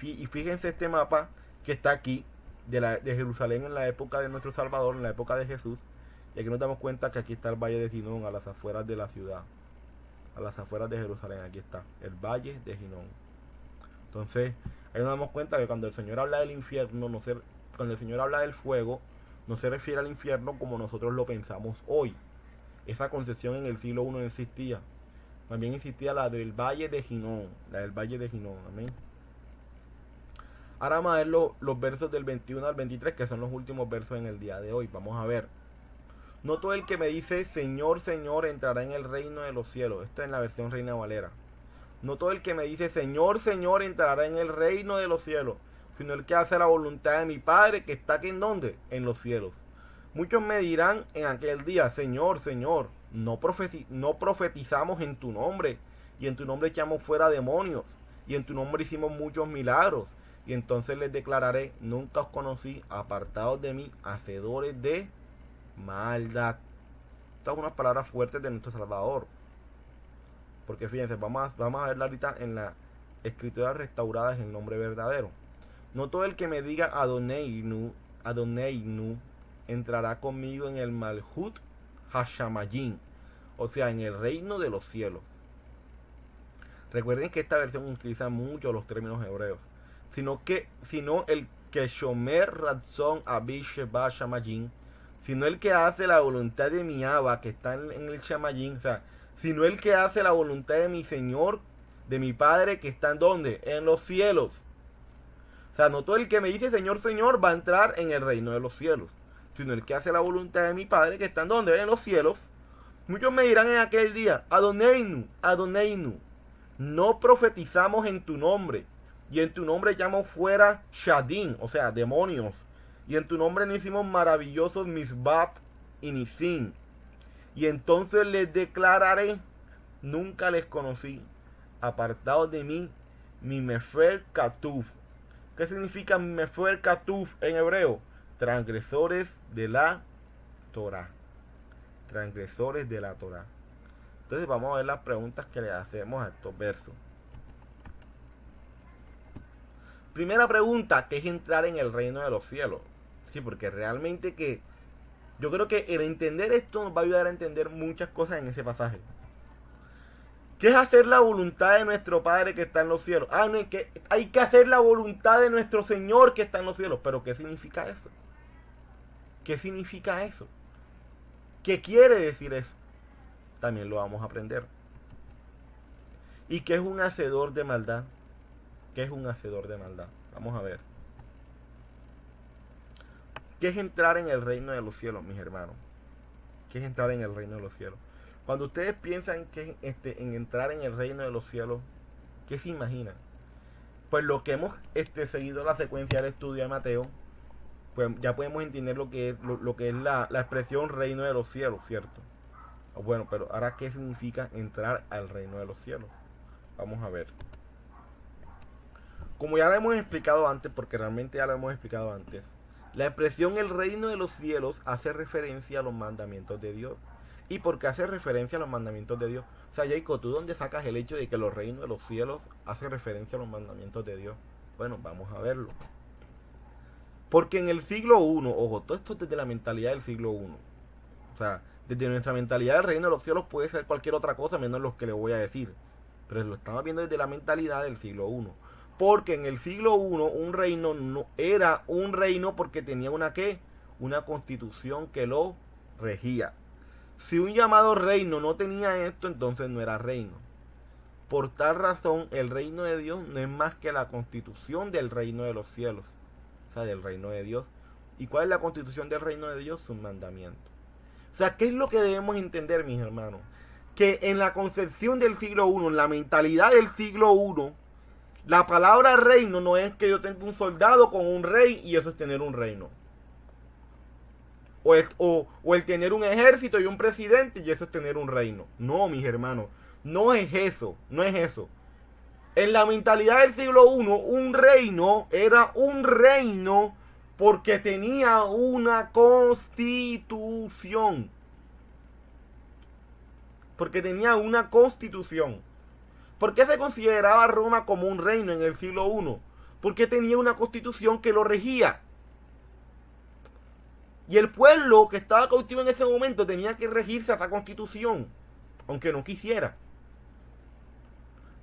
Y fíjense este mapa que está aquí de Jerusalén en la época de nuestro Salvador, en la época de Jesús, y aquí nos damos cuenta que aquí está el Valle de Ginón a las afueras de la ciudad, a las afueras de Jerusalén. Aquí está el Valle de Ginón. Entonces ahí nos damos cuenta que cuando el Señor habla del infierno, cuando el Señor habla del fuego, no se refiere al infierno como nosotros lo pensamos hoy. Esa concepción en el siglo I no existía. También existía la del Valle de Ginón. La del Valle de Ginón. Amén. Ahora vamos a ver los versos del 21 al 23, que son los últimos versos en el día de hoy. Vamos a ver. No todo el que me dice Señor, Señor entrará en el reino de los cielos. Esto es en la versión Reina Valera. No todo el que me dice Señor, Señor entrará en el reino de los cielos, sino el que hace la voluntad de mi Padre que está aquí en donde, en los cielos. Muchos me dirán en aquel día, Señor, Señor, no profetizamos en tu nombre, y en tu nombre echamos fuera demonios, y en tu nombre hicimos muchos milagros. Y entonces les declararé, nunca os conocí, apartados de mí, hacedores de maldad. Estas son unas palabras fuertes de nuestro Salvador. Porque fíjense, vamos a verla ahorita en la escritura restaurada en el nombre verdadero. No todo el que me diga Adoneinu entrará conmigo en el Malhut Hashamayim, o sea, en el reino de los cielos. Recuerden que esta versión utiliza mucho los términos hebreos, sino el que Shomer Ratzon Abisheba Shamayim, sino el que hace la voluntad de mi Abba que está en el Shamayim, o sea, sino el que hace la voluntad de mi Señor, de mi Padre que está en donde, en los cielos. O sea, no todo el que me dice Señor, Señor va a entrar en el reino de los cielos, sino el que hace la voluntad de mi Padre que está en donde, en los cielos. Muchos me dirán en aquel día, Adoneinu, Adoneinu, no profetizamos en tu nombre, y en tu nombre echamos fuera Shadim, o sea, demonios, y en tu nombre no hicimos maravillosos Misbab y Nisim. Y entonces les declararé, nunca les conocí, apartados de mí, mi Mefer Katuf. ¿Qué significa Mefer Katuf en hebreo? Transgresores de la Torah. Transgresores de la Torah. Entonces vamos a ver las preguntas que le hacemos a estos versos. Primera pregunta, ¿qué es entrar en el reino de los cielos? Sí, porque realmente que yo creo que el entender esto nos va a ayudar a entender muchas cosas en ese pasaje. ¿Qué es hacer la voluntad de nuestro Padre que está en los cielos? No, hay que hacer la voluntad de nuestro Señor que está en los cielos. ¿Pero qué significa eso? ¿Qué significa eso? ¿Qué quiere decir eso? También lo vamos a aprender. ¿Y qué es un hacedor de maldad? ¿Qué es un hacedor de maldad? Vamos a ver. ¿Qué es entrar en el reino de los cielos, mis hermanos? ¿Qué es entrar en el reino de los cielos? Cuando ustedes piensan que en entrar en el reino de los cielos, ¿qué se imaginan? Pues lo que hemos seguido la secuencia del estudio de Mateo, pues ya podemos entender lo que es la expresión reino de los cielos, ¿cierto? Bueno, pero ahora, ¿qué significa entrar al reino de los cielos? Vamos a ver. Como ya lo hemos explicado antes, porque realmente ya lo hemos explicado antes, la expresión el reino de los cielos hace referencia a los mandamientos de Dios. ¿Y por qué hace referencia a los mandamientos de Dios? O sea, Jacob, ¿tú dónde sacas el hecho de que los reinos de los cielos hace referencia a los mandamientos de Dios? Bueno, vamos a verlo. Porque en el siglo I, ojo, todo esto es desde la mentalidad del siglo I. O sea, desde nuestra mentalidad del reino de los cielos puede ser cualquier otra cosa menos lo que le voy a decir. Pero lo estamos viendo desde la mentalidad del siglo I. Porque en el siglo I un reino no era un reino porque tenía una constitución que lo regía. Si un llamado reino no tenía esto, entonces no era reino. Por tal razón, el reino de Dios no es más que la constitución del reino de los cielos. O sea, del reino de Dios. ¿Y cuál es la constitución del reino de Dios? Sus mandamientos. O sea, ¿qué es lo que debemos entender, mis hermanos? Que en la concepción del siglo I, en la mentalidad del siglo I, la palabra reino no es que yo tenga un soldado con un rey y eso es tener un reino. O el tener un ejército y un presidente y eso es tener un reino. No, mis hermanos, no es eso, no es eso. En la mentalidad del siglo I, un reino era un reino porque tenía una constitución. Porque tenía una constitución. ¿Por qué se consideraba Roma como un reino en el siglo I? Porque tenía una constitución que lo regía. Y el pueblo que estaba cautivo en ese momento tenía que regirse a esa constitución, aunque no quisiera.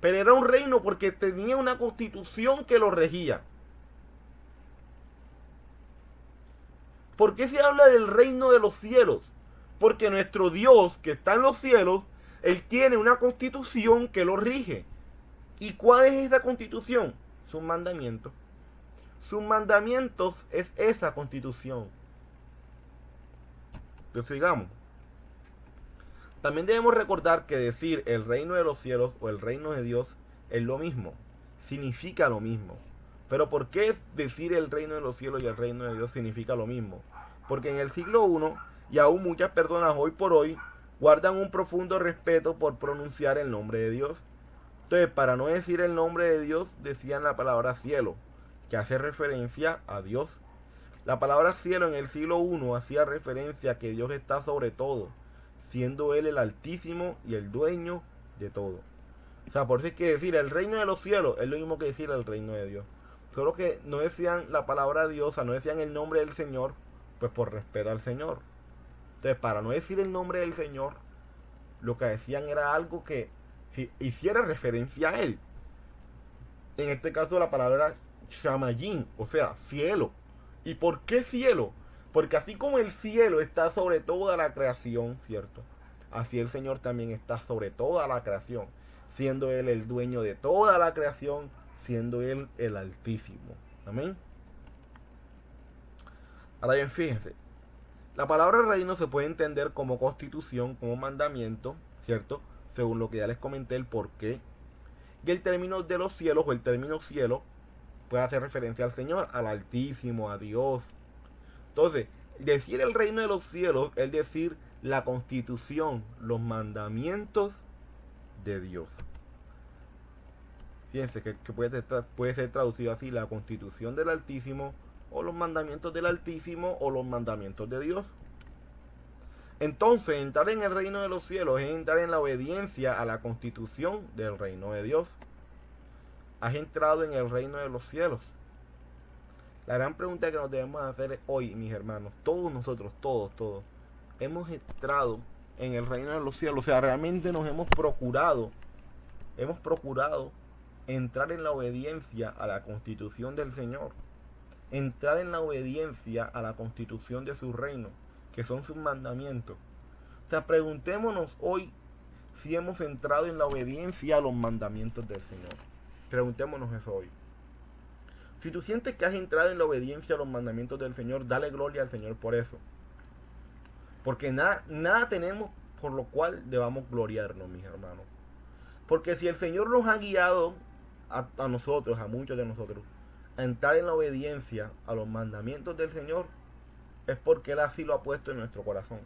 Pero era un reino porque tenía una constitución que lo regía. ¿Por qué se habla del reino de los cielos? Porque nuestro Dios que está en los cielos, Él tiene una constitución que lo rige. ¿Y cuál es esa constitución? Sus mandamientos. Sus mandamientos es esa constitución. Entonces sigamos. También debemos recordar que decir el reino de los cielos o el reino de Dios es lo mismo. Significa lo mismo. Pero ¿por qué decir el reino de los cielos y el reino de Dios significa lo mismo? Porque en el siglo I, y aún muchas personas hoy por hoy, guardan un profundo respeto por pronunciar el nombre de Dios. Entonces, para no decir el nombre de Dios, decían la palabra cielo, que hace referencia a Dios. La palabra cielo en el siglo I hacía referencia a que Dios está sobre todo, siendo Él el Altísimo y el dueño de todo. O sea, por eso es que decir el reino de los cielos es lo mismo que decir el reino de Dios. Solo que no decían la palabra Dios, o sea, no decían el nombre del Señor, pues por respeto al Señor. Entonces, para no decir el nombre del Señor, lo que decían era algo que hiciera referencia a Él. En este caso la palabra Shamayim, o sea, cielo. ¿Y por qué cielo? Porque así como el cielo está sobre toda la creación, ¿cierto? Así el Señor también está sobre toda la creación, siendo Él el dueño de toda la creación, siendo Él el Altísimo. Amén. Ahora bien, fíjense. La palabra reino se puede entender como constitución, como mandamiento, ¿cierto? Según lo que ya les comenté el porqué. Y el término de los cielos o el término cielo puede hacer referencia al Señor, al Altísimo, a Dios. Entonces, decir el reino de los cielos es decir la constitución, los mandamientos de Dios. Fíjense que puede ser traducido así: la constitución del Altísimo, o los mandamientos del Altísimo, o los mandamientos de Dios. Entonces, entrar en el reino de los cielos es entrar en la obediencia a la constitución del reino de Dios. Has entrado en el reino de los cielos. La gran pregunta que nos debemos hacer hoy, mis hermanos, todos nosotros, todos, hemos entrado en el reino de los cielos. O sea, realmente nos hemos procurado entrar en la obediencia a la constitución del Señor. Entrar en la obediencia a la constitución de su reino, que son sus mandamientos. O sea, preguntémonos hoy si hemos entrado en la obediencia a los mandamientos del Señor. Preguntémonos eso hoy. Si tú sientes que has entrado en la obediencia a los mandamientos del Señor, dale gloria al Señor por eso. Porque nada tenemos por lo cual debamos gloriarnos, mis hermanos. Porque si el Señor nos ha guiado a nosotros, a muchos de nosotros, a entrar en la obediencia a los mandamientos del Señor, es porque Él así lo ha puesto en nuestro corazón.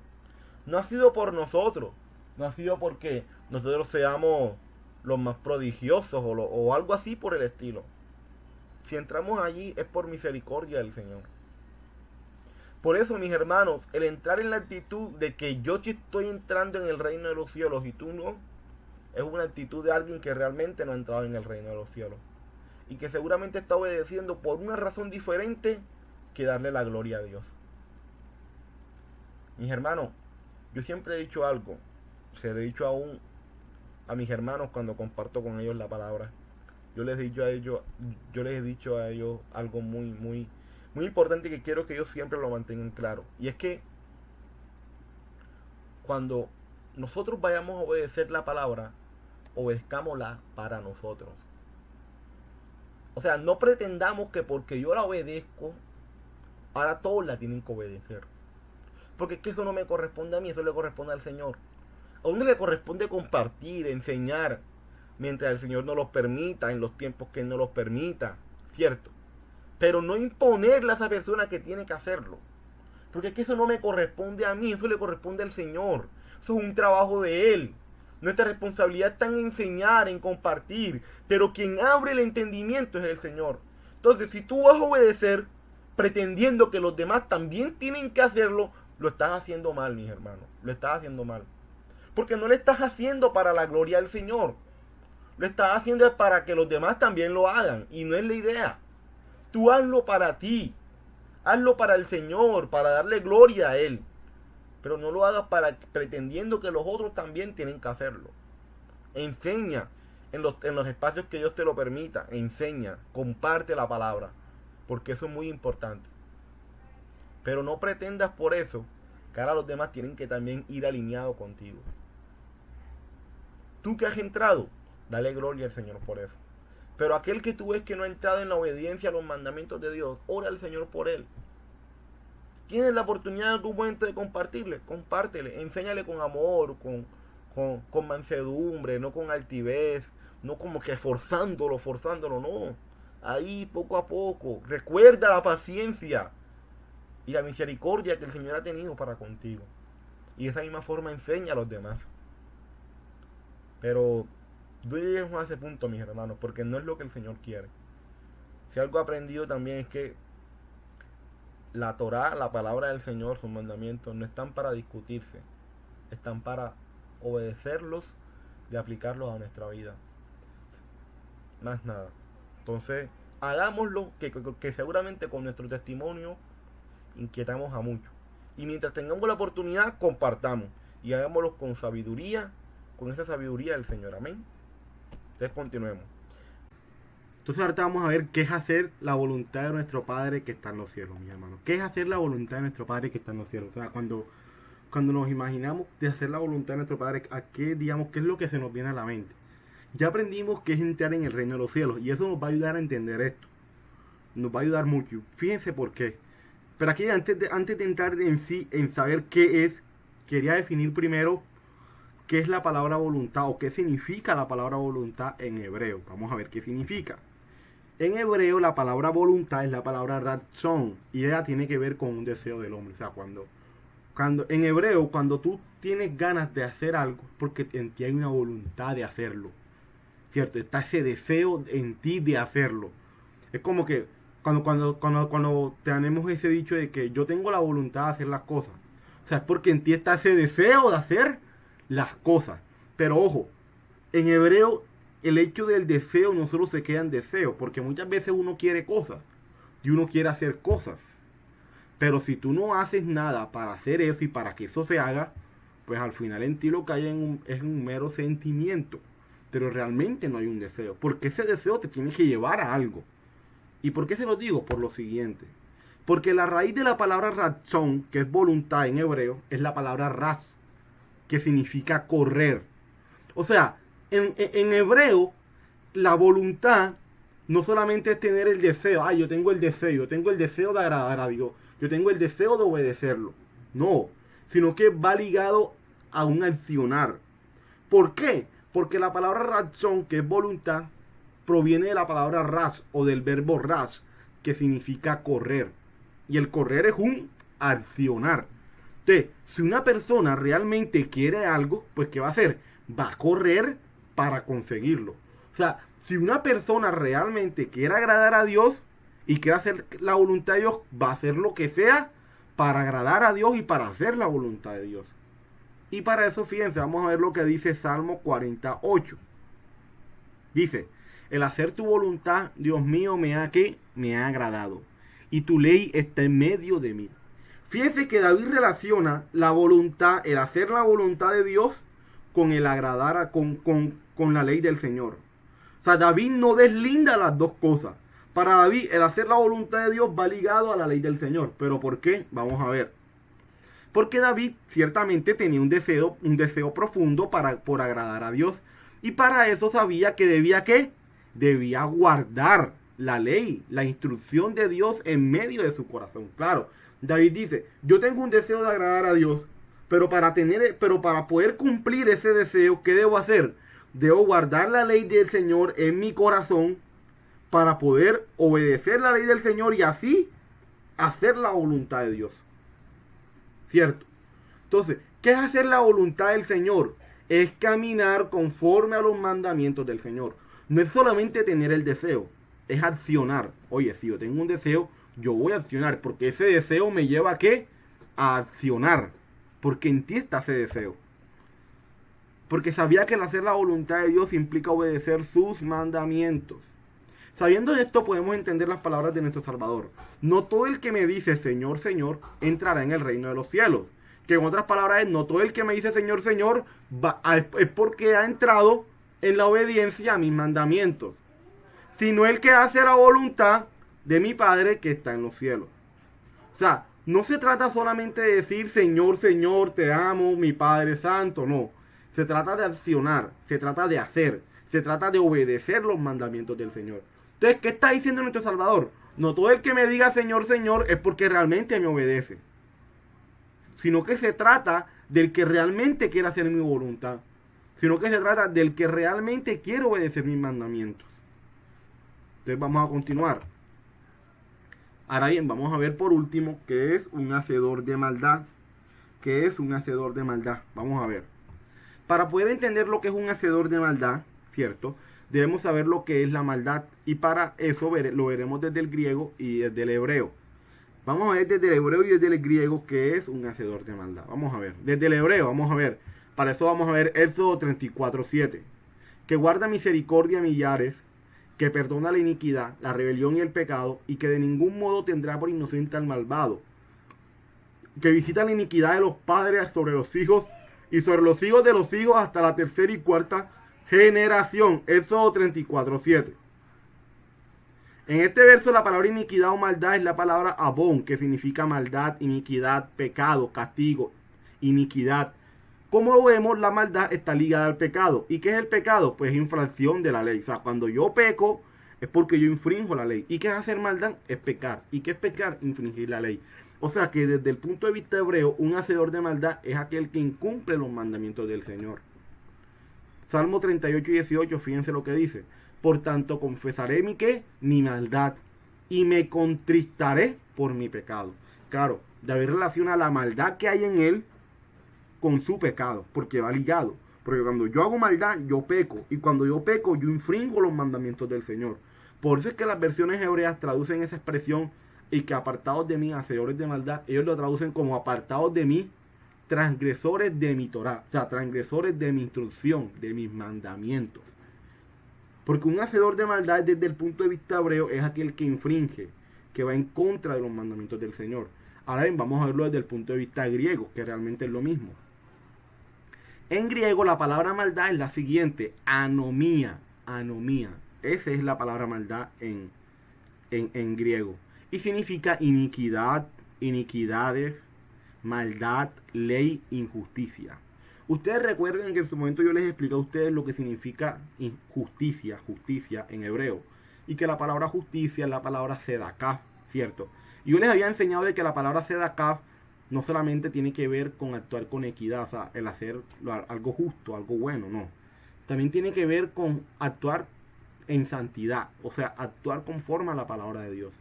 No ha sido por nosotros, no ha sido porque nosotros seamos los más prodigiosos o algo así por el estilo. Si entramos allí es por misericordia del Señor. Por eso, mis hermanos, el entrar en la actitud de que yo sí estoy entrando en el reino de los cielos y tú no, es una actitud de alguien que realmente no ha entrado en el reino de los cielos. Y que seguramente está obedeciendo por una razón diferente que darle la gloria a Dios. Mis hermanos, yo siempre he dicho algo, se lo he dicho aún a mis hermanos cuando comparto con ellos la palabra. Yo les he dicho a ellos algo muy importante que quiero que ellos siempre lo mantengan claro. Y es que cuando nosotros vayamos a obedecer la palabra, obedezcámosla para nosotros. O sea, no pretendamos que porque yo la obedezco, ahora todos la tienen que obedecer. Porque es que eso no me corresponde a mí, eso le corresponde al Señor. A uno le corresponde compartir, enseñar, mientras el Señor nos los permita, en los tiempos que Él nos los permita, ¿cierto? Pero no imponerle a esa persona que tiene que hacerlo. Porque es que eso no me corresponde a mí, eso le corresponde al Señor. Eso es un trabajo de Él. Nuestra responsabilidad está en enseñar, en compartir, pero quien abre el entendimiento es el Señor. Entonces, si tú vas a obedecer pretendiendo que los demás también tienen que hacerlo, lo estás haciendo mal, mis hermanos. Lo estás haciendo mal. Porque no lo estás haciendo para la gloria del Señor. Lo estás haciendo para que los demás también lo hagan. Y no es la idea. Tú hazlo para ti. Hazlo para el Señor, para darle gloria a Él. Pero no lo hagas pretendiendo que los otros también tienen que hacerlo. Enseña en los espacios que Dios te lo permita. Enseña, comparte la palabra. Porque eso es muy importante. Pero no pretendas por eso que ahora los demás tienen que también ir alineados contigo. Tú que has entrado, dale gloria al Señor por eso. Pero aquel que tú ves que no ha entrado en la obediencia a los mandamientos de Dios, ora al Señor por él. ¿Tienes la oportunidad en algún momento de compartirle? Compártele, enséñale con amor, con mansedumbre, no con altivez, no como que forzándolo, no. Ahí poco a poco, recuerda la paciencia y la misericordia que el Señor ha tenido para contigo. Y de esa misma forma enseña a los demás. Pero no lleguemos a ese punto, mis hermanos, porque no es lo que el Señor quiere. Si algo he aprendido también es que la Torá, la palabra del Señor, sus mandamientos, no están para discutirse. Están para obedecerlos y aplicarlos a nuestra vida. Más nada. Entonces, hagámoslo, que seguramente con nuestro testimonio inquietamos a muchos. Y mientras tengamos la oportunidad, compartamos. Y hagámoslo con sabiduría, con esa sabiduría del Señor. Amén. Entonces continuemos. Entonces ahorita vamos a ver qué es hacer la voluntad de nuestro Padre que está en los cielos, mis hermanos. ¿Qué es hacer la voluntad de nuestro Padre que está en los cielos? O sea, cuando nos imaginamos de hacer la voluntad de nuestro Padre, ¿a qué, digamos, qué es lo que se nos viene a la mente? Ya aprendimos que es entrar en el reino de los cielos y eso nos va a ayudar a entender esto. Nos va a ayudar mucho. Fíjense por qué. Pero aquí antes de entrar en sí, en saber qué es, quería definir primero qué es la palabra voluntad o qué significa la palabra voluntad en hebreo. Vamos a ver qué significa. En hebreo la palabra voluntad es la palabra ratzon y ella tiene que ver con un deseo del hombre. O sea, cuando en hebreo, cuando tú tienes ganas de hacer algo, porque en ti hay una voluntad de hacerlo. ¿Cierto? Está ese deseo en ti de hacerlo. Es como que cuando tenemos ese dicho de que yo tengo la voluntad de hacer las cosas. O sea, es porque en ti está ese deseo de hacer las cosas. Pero ojo, en hebreo el hecho del deseo no solo se queda en deseo, porque muchas veces uno quiere cosas y uno quiere hacer cosas. Pero si tú no haces nada para hacer eso y para que eso se haga, pues al final en ti lo que hay es un mero sentimiento. Pero realmente no hay un deseo, porque ese deseo te tiene que llevar a algo. ¿Y por qué se lo digo? Por lo siguiente. Porque la raíz de la palabra ratzon, que es voluntad en hebreo, es la palabra raz, que significa correr. O sea, en hebreo, la voluntad no solamente es tener el deseo. Yo tengo el deseo de agradar a Dios, yo tengo el deseo de obedecerlo. No, sino que va ligado a un accionar. ¿Por qué? Porque la palabra ratzon, que es voluntad, proviene de la palabra raz o del verbo raz, que significa correr. Y el correr es un accionar. Entonces, si una persona realmente quiere algo, pues ¿qué va a hacer? Va a correr para conseguirlo. O sea, si una persona realmente quiere agradar a Dios y quiere hacer la voluntad de Dios, va a hacer lo que sea para agradar a Dios y para hacer la voluntad de Dios. Y para eso, fíjense, vamos a ver lo que dice Salmo 48. Dice: el hacer tu voluntad, Dios mío, me ha agradado, y tu ley está en medio de mí. Fíjense que David relaciona la voluntad, el hacer la voluntad de Dios, con el agradar, con la ley del Señor. O sea, David no deslinda las dos cosas. Para David, el hacer la voluntad de Dios va ligado a la ley del Señor. ¿Pero por qué? Vamos a ver. Porque David ciertamente tenía un deseo profundo por agradar a Dios. Y para eso sabía que debía guardar la ley, la instrucción de Dios en medio de su corazón. Claro, David dice: yo tengo un deseo de agradar a Dios, pero para poder cumplir ese deseo, ¿qué debo hacer? Debo guardar la ley del Señor en mi corazón para poder obedecer la ley del Señor y así hacer la voluntad de Dios. ¿Cierto? Entonces, ¿qué es hacer la voluntad del Señor? es caminar conforme a los mandamientos del Señor. No es solamente tener el deseo, es accionar. Oye, si yo tengo un deseo, yo voy a accionar, porque ese deseo me lleva ¿a qué? A accionar, porque en ti está ese deseo. Porque sabía que el hacer la voluntad de Dios implica obedecer sus mandamientos. Sabiendo de esto podemos entender las palabras de nuestro Salvador. No todo el que me dice Señor, Señor, entrará en el reino de los cielos. Que en otras palabras es, no todo el que me dice Señor, Señor, es porque ha entrado en la obediencia a mis mandamientos, sino el que hace la voluntad de mi Padre que está en los cielos. O sea, no se trata solamente de decir Señor, Señor, te amo, mi Padre Santo, no. Se trata de accionar, se trata de hacer, se trata de obedecer los mandamientos del Señor. Entonces, ¿qué está diciendo nuestro Salvador? No todo el que me diga Señor, Señor es porque realmente me obedece, sino que se trata del que realmente quiere hacer mi voluntad, sino que se trata del que realmente quiere obedecer mis mandamientos. Entonces vamos a continuar. Ahora bien, vamos a ver por último qué es un hacedor de maldad. ¿Qué es un hacedor de maldad? Vamos a ver. Para poder entender lo que es un hacedor de maldad, ¿cierto? Debemos saber lo que es la maldad. Y para eso lo veremos desde el griego y desde el hebreo. Vamos a ver desde el hebreo y desde el griego qué es un hacedor de maldad. Vamos a ver. Desde el hebreo, vamos a ver. Para eso vamos a ver Éxodo 34:7. Que guarda misericordia a millares, que perdona la iniquidad, la rebelión y el pecado, y que de ningún modo tendrá por inocente al malvado. Que visita la iniquidad de los padres sobre los hijos, y sobre los hijos de los hijos hasta la tercera y cuarta generación. Éxodo 34:7. En este verso la palabra iniquidad o maldad es la palabra abón, que significa maldad, iniquidad, pecado, castigo, iniquidad. Como lo vemos, la maldad está ligada al pecado. ¿Y qué es el pecado? Pues infracción de la ley. O sea, cuando yo peco es porque yo infrinjo la ley. ¿Y qué es hacer maldad? Es pecar. ¿Y qué es pecar? Infringir la ley. O sea que desde el punto de vista hebreo, un hacedor de maldad es aquel que incumple los mandamientos del Señor. Salmo 38:18, fíjense lo que dice. Por tanto, confesaré mi maldad y me contristaré por mi pecado. Claro, David relaciona la maldad que hay en él con su pecado, porque va ligado. Porque cuando yo hago maldad, yo peco. Y cuando yo peco, yo infringo los mandamientos del Señor. Por eso es que las versiones hebreas traducen esa expresión y que apartados de mí, hacedores de maldad, ellos lo traducen como apartados de mí, transgresores de mi Torah. O sea, transgresores de mi instrucción, de mis mandamientos. Porque un hacedor de maldad desde el punto de vista hebreo es aquel que infringe, que va en contra de los mandamientos del Señor. Ahora bien, vamos a verlo desde el punto de vista griego, que realmente es lo mismo. En griego la palabra maldad es la siguiente, anomía, anomía. Esa es la palabra maldad en griego. Y significa iniquidad, iniquidades, maldad, ley, injusticia. Ustedes recuerden que en su momento yo les expliqué a ustedes lo que significa injusticia, justicia en hebreo. Y que la palabra justicia es la palabra sedakah, ¿cierto? Y yo les había enseñado de que la palabra sedakah no solamente tiene que ver con actuar con equidad, o sea, el hacer algo justo, algo bueno, no. También tiene que ver con actuar en santidad, o sea, actuar conforme a la palabra de Dios.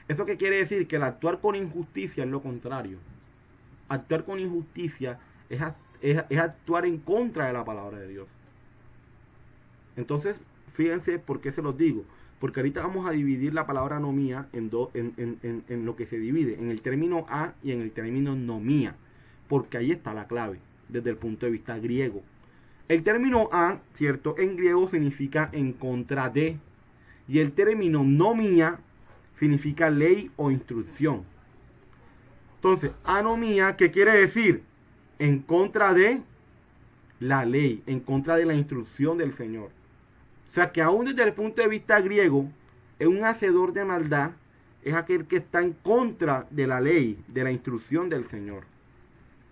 ¿Eso qué quiere decir? Que el actuar con injusticia es lo contrario. Actuar con injusticia es actuar en contra de la palabra de Dios. Entonces, fíjense por qué se los digo. Porque ahorita vamos a dividir la palabra anomía en lo que se divide, en el término a y en el término nomía. Porque ahí está la clave, desde el punto de vista griego. El término a, ¿cierto? En griego significa en contra de. Y el término nomía significa ley o instrucción. Entonces, anomía, ¿qué quiere decir? En contra de la ley, en contra de la instrucción del Señor. O sea que aún desde el punto de vista griego, un hacedor de maldad es aquel que está en contra de la ley, de la instrucción del Señor.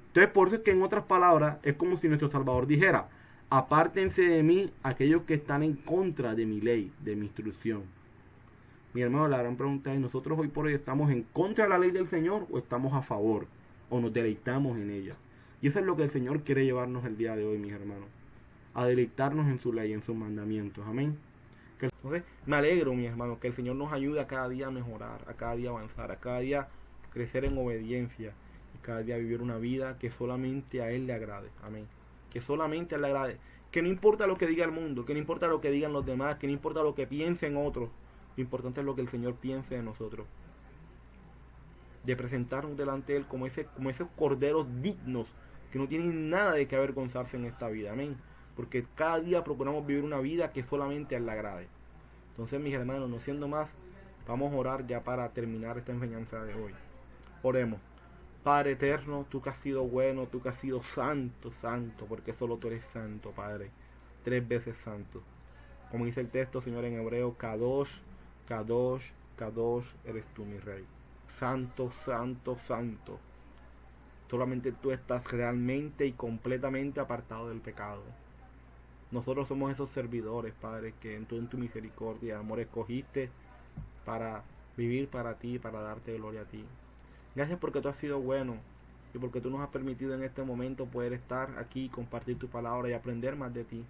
Entonces por eso es que en otras palabras es como si nuestro Salvador dijera, apártense de mí aquellos que están en contra de mi ley, de mi instrucción. Mi hermano, la gran pregunta es, ¿nosotros hoy por hoy estamos en contra de la ley del Señor o estamos a favor? ¿O nos deleitamos en ella? Y eso es lo que el Señor quiere llevarnos el día de hoy, mis hermanos. A deleitarnos en su ley, en sus mandamientos. Amén. Entonces, me alegro, mis hermanos, que el Señor nos ayude a cada día a mejorar, a cada día avanzar, a cada día crecer en obediencia y cada día vivir una vida que solamente a Él le agrade. Amén. que solamente a Él le agrade. Que no importa lo que diga el mundo, que no importa lo que digan los demás, que no importa lo que piensen otros. Lo importante es lo que el Señor piense de nosotros. De presentarnos delante de Él como esos corderos dignos, que no tienen nada de que avergonzarse en esta vida. Amén. Porque cada día procuramos vivir una vida que solamente a Él le agrade. Entonces, mis hermanos, no siendo más, vamos a orar ya para terminar esta enseñanza de hoy. Oremos. Padre eterno, tú que has sido bueno, tú que has sido santo, santo, porque solo tú eres santo, Padre. 3 veces santo. Como dice el texto, Señor, en hebreo, Kadosh, Kadosh, Kadosh, eres tú, mi Rey. Santo, santo, santo. Solamente tú estás realmente y completamente apartado del pecado. Nosotros somos esos servidores, Padre, que en tu misericordia, amor, escogiste para vivir para ti, para darte gloria a ti. Gracias porque tú has sido bueno y porque tú nos has permitido en este momento poder estar aquí, compartir tu palabra y aprender más de ti.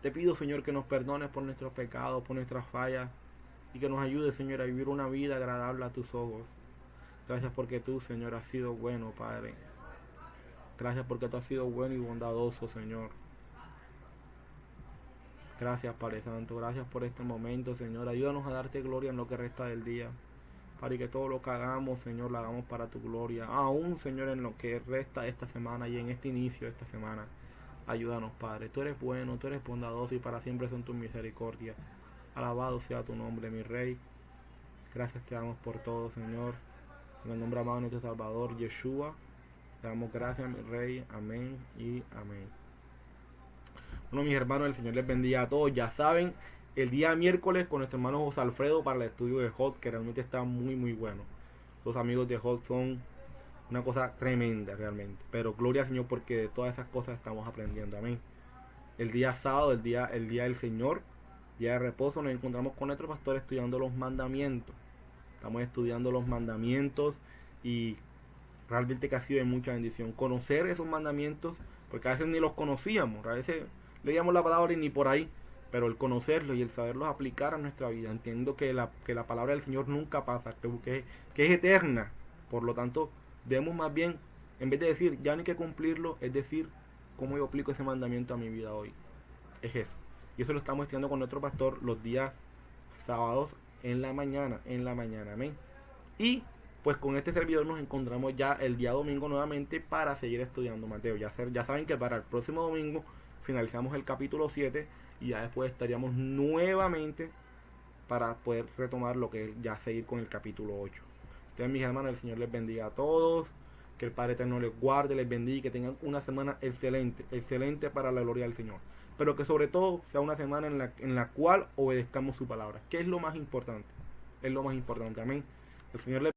Te pido, Señor, que nos perdones por nuestros pecados, por nuestras fallas y que nos ayudes, Señor, a vivir una vida agradable a tus ojos. Gracias porque tú, Señor, has sido bueno, Padre. Gracias porque tú has sido bueno y bondadoso, Señor. Gracias, Padre Santo. Gracias por este momento, Señor. Ayúdanos a darte gloria en lo que resta del día. Para que todo lo que hagamos, Señor, lo hagamos para tu gloria. Aún, Señor, en lo que resta esta semana y en este inicio de esta semana. Ayúdanos, Padre. Tú eres bueno, tú eres bondadoso y para siempre son tus misericordias. Alabado sea tu nombre, mi Rey. Gracias te damos por todo, Señor. En el nombre amado de nuestro Salvador, Yeshua. Te damos gracias, mi Rey. Amén y amén. Bueno, mis hermanos, el Señor les bendiga a todos. Ya saben, el día miércoles con nuestro hermano José Alfredo para el estudio de Hot, que realmente está muy muy bueno. Los amigos de Hot son una cosa tremenda realmente. Pero gloria al Señor porque de todas esas cosas estamos aprendiendo. Amén. El día sábado, el día del Señor, día de reposo, nos encontramos con nuestro pastor estudiando los mandamientos. Estamos estudiando los mandamientos y realmente que ha sido de mucha bendición conocer esos mandamientos, porque a veces ni los conocíamos, a veces leíamos la palabra y ni por ahí. Pero el conocerlos y el saberlos aplicar a nuestra vida, entiendo que la palabra del Señor nunca pasa, que es eterna. Por lo tanto, debemos más bien, en vez de decir, ya no hay que cumplirlo, es decir, cómo yo aplico ese mandamiento a mi vida hoy. Es eso. Y eso lo estamos estudiando con nuestro pastor los días sábados en la mañana, amén. Y pues con este servidor nos encontramos ya el día domingo nuevamente para seguir estudiando Mateo. Ya saben que para el próximo domingo finalizamos el capítulo 7 y ya después estaríamos nuevamente para poder retomar lo que es ya seguir con el capítulo 8. Entonces, mis hermanos, el Señor les bendiga a todos, que el Padre Eterno les guarde, les bendiga y que tengan una semana excelente para la gloria del Señor. Pero que sobre todo sea una semana en la cual obedezcamos su palabra, que es lo más importante. Es lo más importante, amén. El Señor les